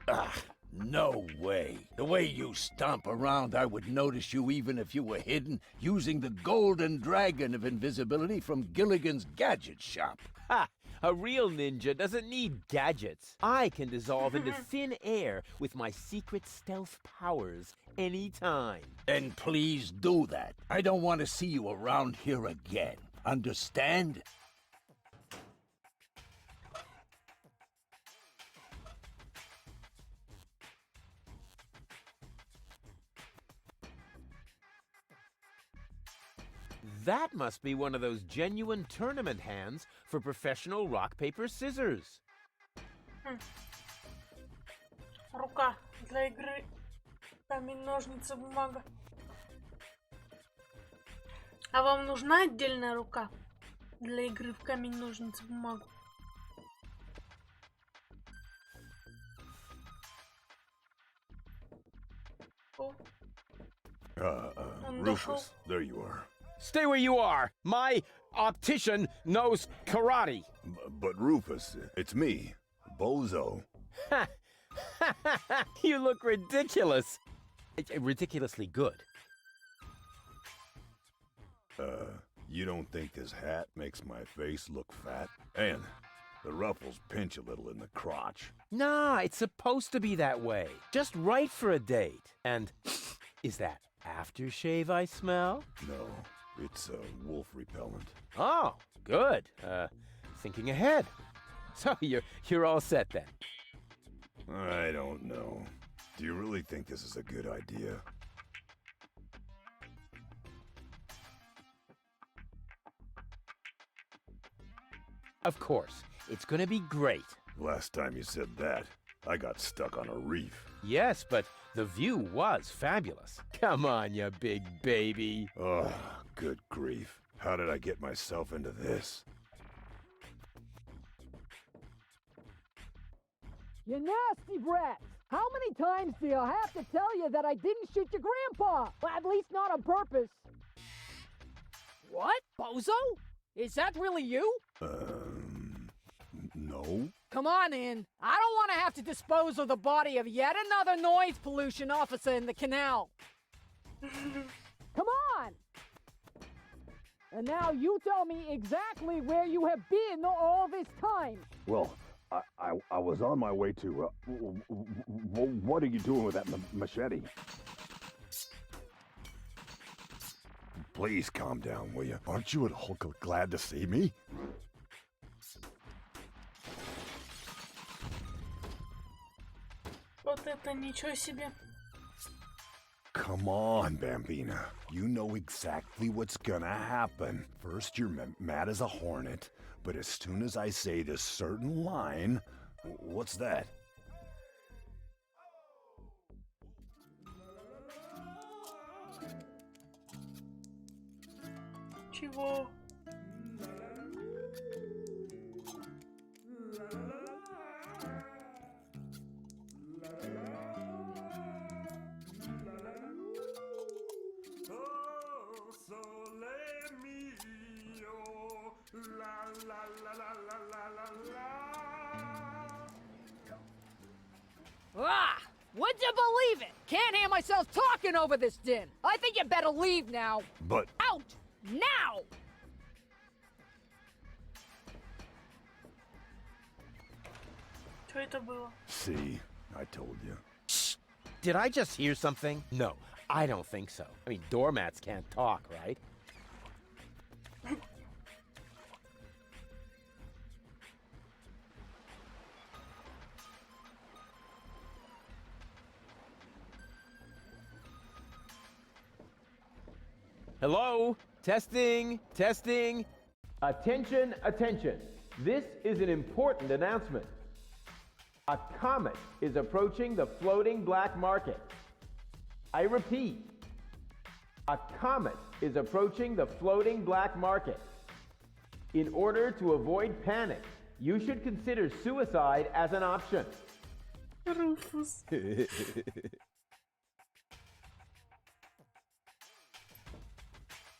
Ah, no way. The way you stomp around, I would notice you even if you were hidden using the golden dragon of invisibility from Gilligan's gadget shop. Ha! A real ninja doesn't need gadgets. I can dissolve into thin air with my secret stealth powers anytime. Then please do that. I don't want to see you around here again. Understand? That must be one of those genuine tournament hands for professional rock, paper, scissors. Рука для игры. Камень, ножницы, бумага. А вам нужна отдельная рука для игры в камень, ножницы, бумагу? О, Rufus, there you are. Stay where you are. My optician knows karate. But Rufus, it's me, Bozo. You look ridiculous. Ridiculously good. You don't think this hat makes my face look fat? And the ruffles pinch a little in the crotch. Nah, it's supposed to be that way. Just right for a date. And is that aftershave I smell? No, it's wolf repellent. Oh, good. Thinking ahead. So you're all set then. I don't know. Do you really think this is a good idea? Of course. It's gonna be great. Last time you said that, I got stuck on a reef. Yes, but the view was fabulous. Come on, you big baby. Oh, good grief. How did I get myself into this? You nasty brat! How many times do you have to tell you that I didn't shoot your grandpa? Well, at least not on purpose. What? Bozo? Is that really you? No. Come on in. I don't want to have to dispose of the body of yet another noise pollution officer in the canal. Come on! And now you tell me exactly where you have been all this time. Well, I was on my way to, what are you doing with that machete? Please calm down, will you? Aren't you at all glad to see me? вот это ничего себе. Come on, Bambina. You know exactly what's gonna happen. First, you're mad as a hornet, but as soon as I say this certain line... What's that? Чего? Ah! Would you believe it? Can't hear myself talking over this din. I think you better leave now. But Out! Now! Что это было? see, I told you. Shh! Did I just hear something? No, I don't think so. I mean, doormats can't talk, right? Hello? Testing, testing. Attention, attention. This is an important announcement. A comet is approaching the floating black market. I repeat, a comet is approaching the floating black market. In order to avoid panic, you should consider suicide as an option. Rufus.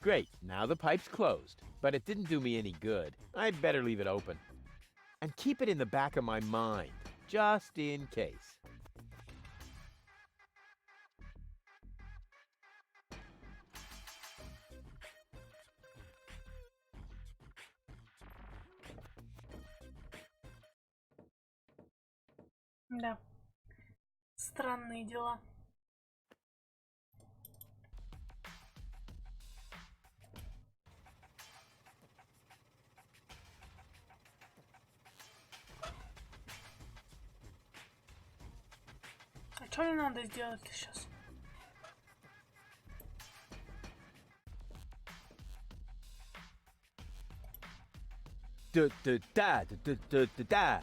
Great, now the pipe's closed, but it didn't do me any good. I'd better leave it open. And keep it in the back of my mind, just in case. Да. Странные дела. А что мне надо сделать сейчас? Da-da-da-da-da-da-da.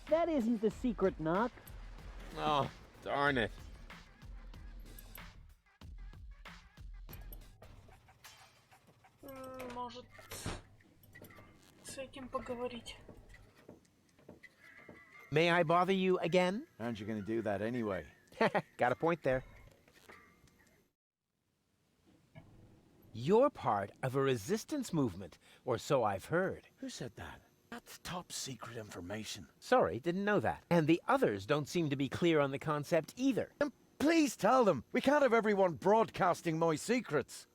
That isn't the secret knock. Oh, darn it. Может, с этим поговорить. May I bother you again? Aren't you going to do that anyway? Got a point there. You're part of a resistance movement, or so I've heard. Who said that? That's top secret information. Sorry, didn't know that. And the others don't seem to be clear on the concept either. And please tell them. We can't have everyone broadcasting my secrets.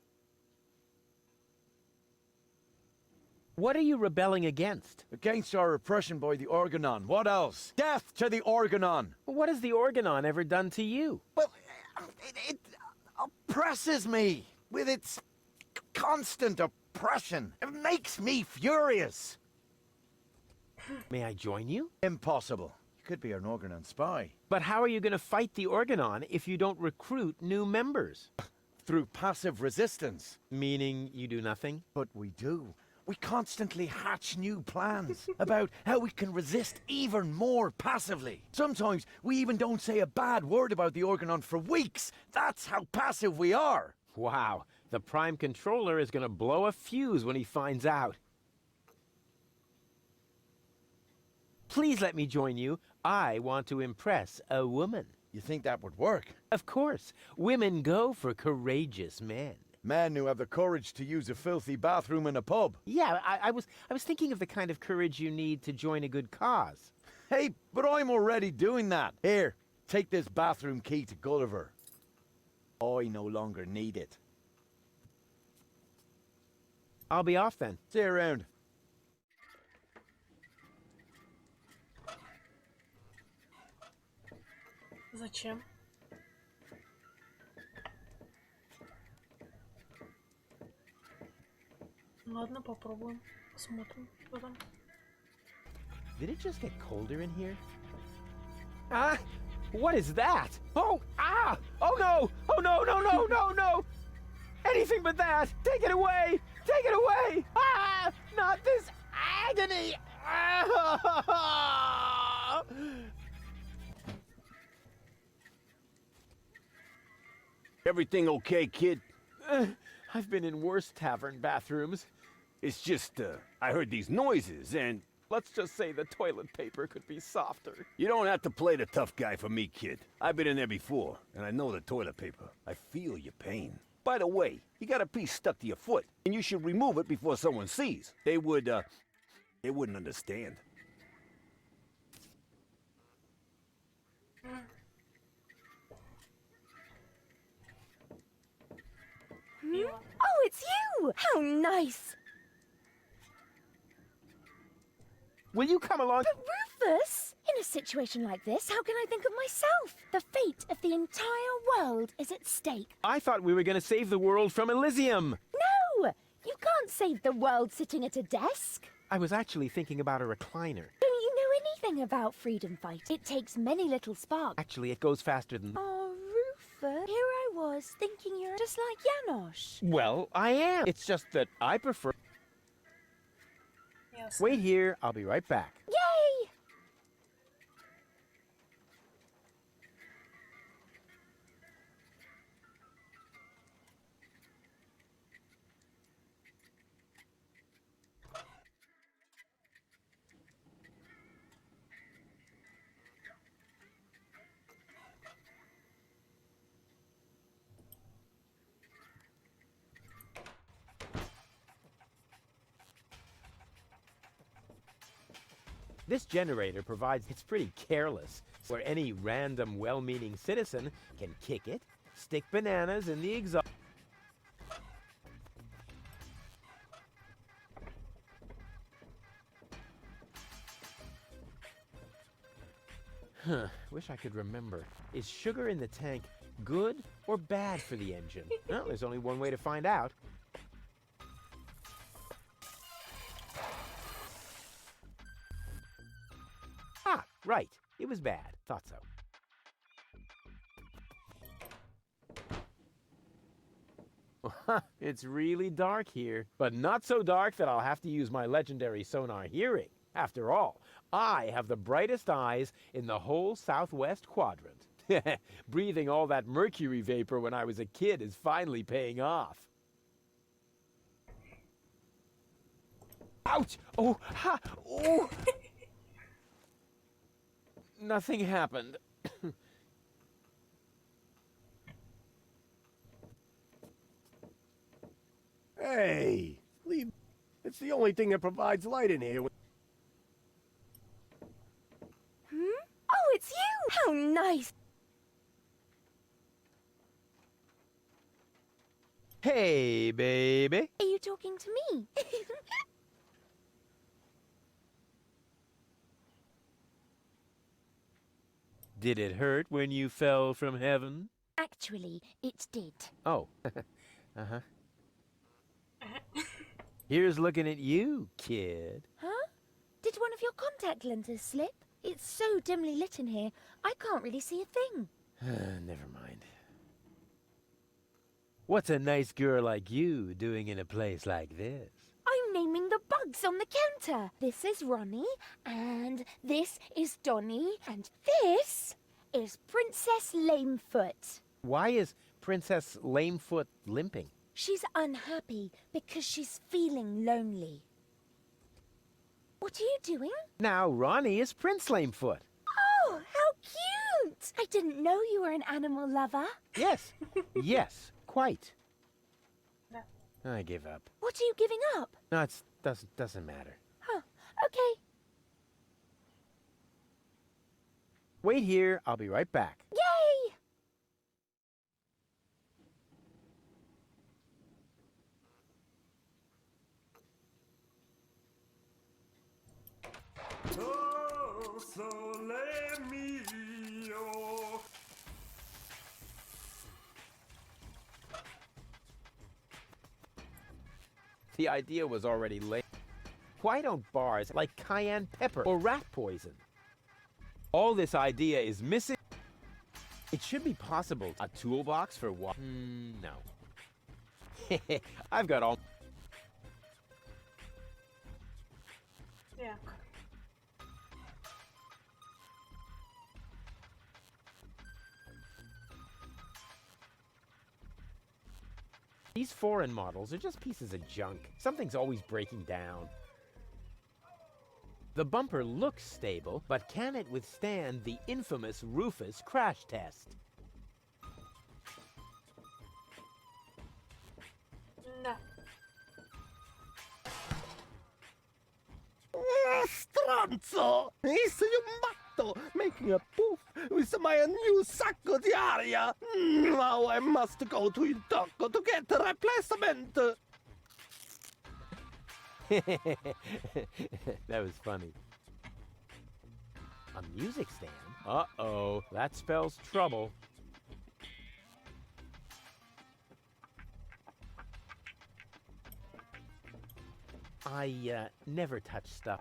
What are you rebelling against? Against our oppression by the Organon. What else? Death to the Organon! What has the Organon ever done to you? Well, it oppresses me with its constant oppression. It makes me furious. May I join you? Impossible. You could be an Organon spy. But how are you going to fight the Organon if you don't recruit new members? Through passive resistance. Meaning you do nothing? But we do. We constantly hatch new plans about how we can resist even more passively. Sometimes we even don't say a bad word about the Organon for weeks. That's how passive we are. Wow, the Prime Controller is going to blow a fuse when he finds out. Please let me join you. I want to impress a woman. You think that would work? Of course. Women go for courageous men. Men who have the courage to use a filthy bathroom in a pub. Yeah, I was thinking of the kind of courage you need to join a good cause. Hey, but I'm already doing that. Here, take this bathroom key to Gulliver. I no longer need it. I'll be off then. See you around. Зачем? Ладно, попробуем. Посмотрим, что там. Did it just get colder in here? Ah! What is that? Oh! Ah! Oh no! Oh no, no, no, no, no! Anything but that! Take it away! Take it away! Ah! Not this agony! Ah! Everything okay, kid? I've been in worse tavern bathrooms. It's just, I heard these noises, and Let's just say the toilet paper could be softer. you don't have to play the tough guy for me, kid. I've been in there before, and I know the toilet paper. I feel your pain. By the way, you got a piece stuck to your foot, and you should remove it before someone sees. They wouldn't understand. Oh, it's you! How nice! Will you come along? But Rufus! In a situation like this, how can I think of myself? The fate of the entire world is at stake. I thought we were going to save the world from Elysium. No! You can't save the world sitting at a desk. I was actually thinking about a recliner. Don't you know anything about freedom fight? It takes many little sparks. Actually, it goes faster than... Oh, Rufus, here I was, thinking you're just like Janosch. Well, I am. It's just that I prefer... Yes. Wait here, I'll be right back. Yay! This generator provides... It's pretty careless, where any random well-meaning citizen can kick it, stick bananas in the exhaust... Huh, wish I could remember. Is sugar in the tank good or bad for the engine? Well, there's only one way to find out. Ah, right. It was bad. Thought so. It's really dark here, but not so dark that I'll have to use my legendary sonar hearing. After all, I have the brightest eyes in the whole southwest quadrant. Breathing all that mercury vapor when I was a kid is finally paying off. Ouch! Oh, ha! Oh! Nothing happened. Hey, leave. It's the only thing that provides light in here. Oh, it's you! How nice! Hey, baby. Are you talking to me? Did it hurt when you fell from heaven? Actually, it did. Oh. Uh-huh. Here's looking at you, kid. Huh? Did one of your contact lenses slip? It's so dimly lit in here, I can't really see a thing. Never mind. What's a nice girl like you doing in a place like this? I'm naming the bugs on the counter. This is Ronnie, and this is Donnie, and this is Princess Lamefoot. Why is Princess Lamefoot limping? She's unhappy because she's feeling lonely. What are you doing? Now Ronnie is Prince Lamefoot. Oh, how cute! I didn't know you were an animal lover. Yes. Yes, quite. No. I give up. What are you giving up? No, it doesn't matter. Huh, okay. Wait here, I'll be right back. Yay! Oh, sole mio. The idea was already late. Why don't bars like cayenne pepper or rat poison? All this idea is missing. It should be possible. A toolbox for what? No. I've got all... Yeah. These foreign models are just pieces of junk. Something's always breaking down. The bumper looks stable, but can it withstand the infamous Rufus crash test? No. Stronzo! He's you matto, making a poof with my new sacco di aria. Now I must go to il doctor to get a replacement. That was funny. A music stand? Uh-oh, that spells trouble. I never touch stuff.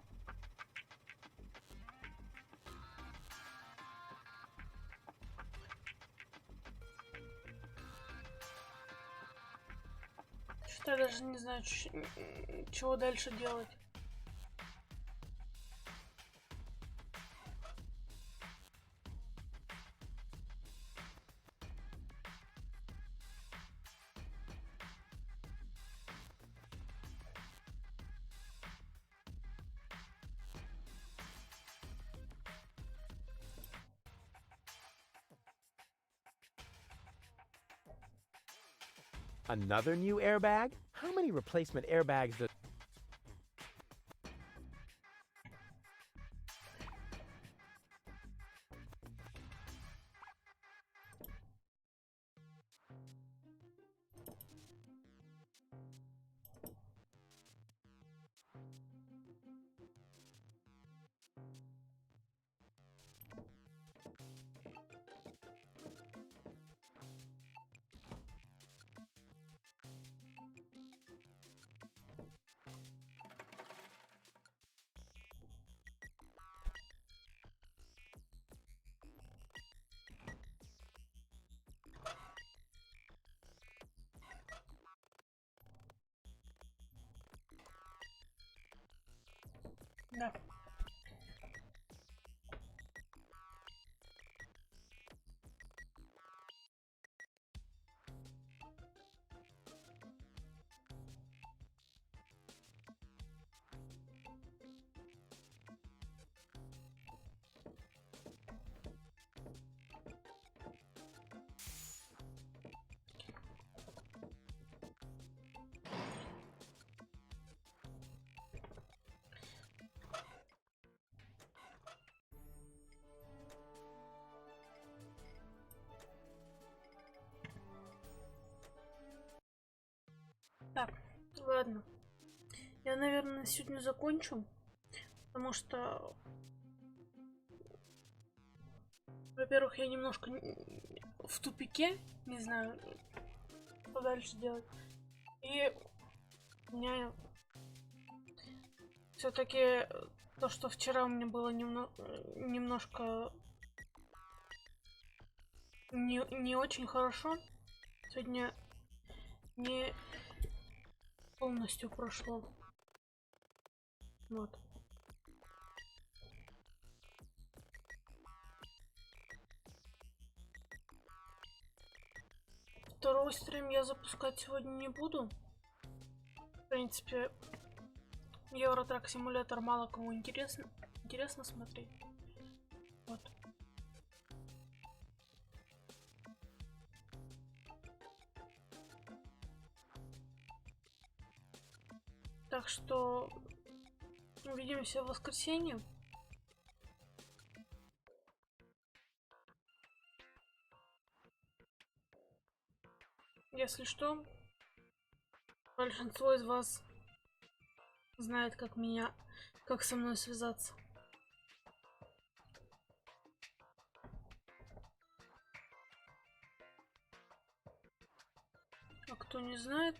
Что я даже не знаю, чего дальше делать. Another new airbag? How many replacement airbags does... Да. Так, ладно. Я, наверное, сегодня закончу, потому что, во-первых, я немножко в тупике, не знаю, что дальше делать. И у меня все-таки то, что вчера у меня было немножко не очень хорошо, сегодня не полностью прошло. Вот. Второй стрим я запускать сегодня не буду. В принципе, Евротрак симулятор мало кому интересно смотреть. Вот. Так что увидимся в воскресенье. Если что, большинство из вас знает, как со мной связаться. А кто не знает,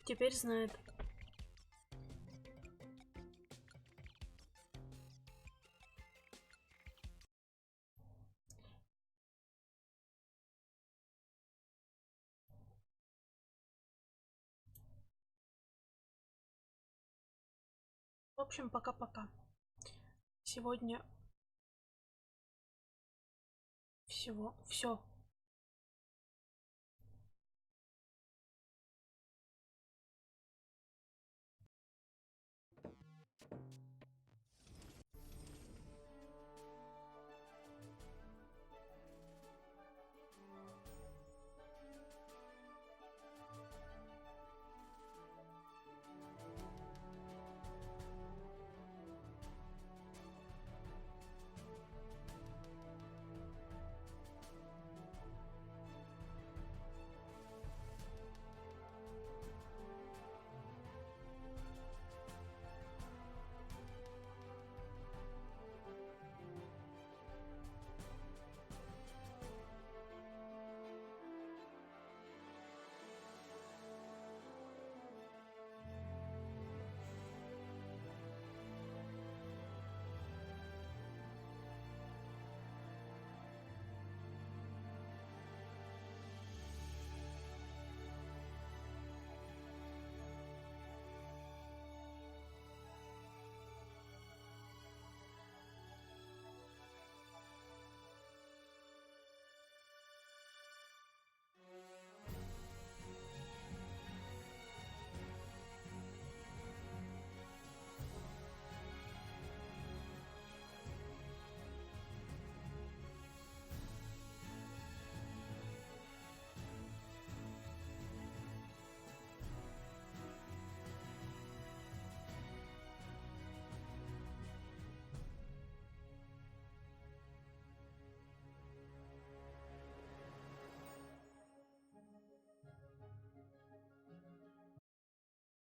теперь знает. В общем, пока-пока. Сегодня все. всего. Все.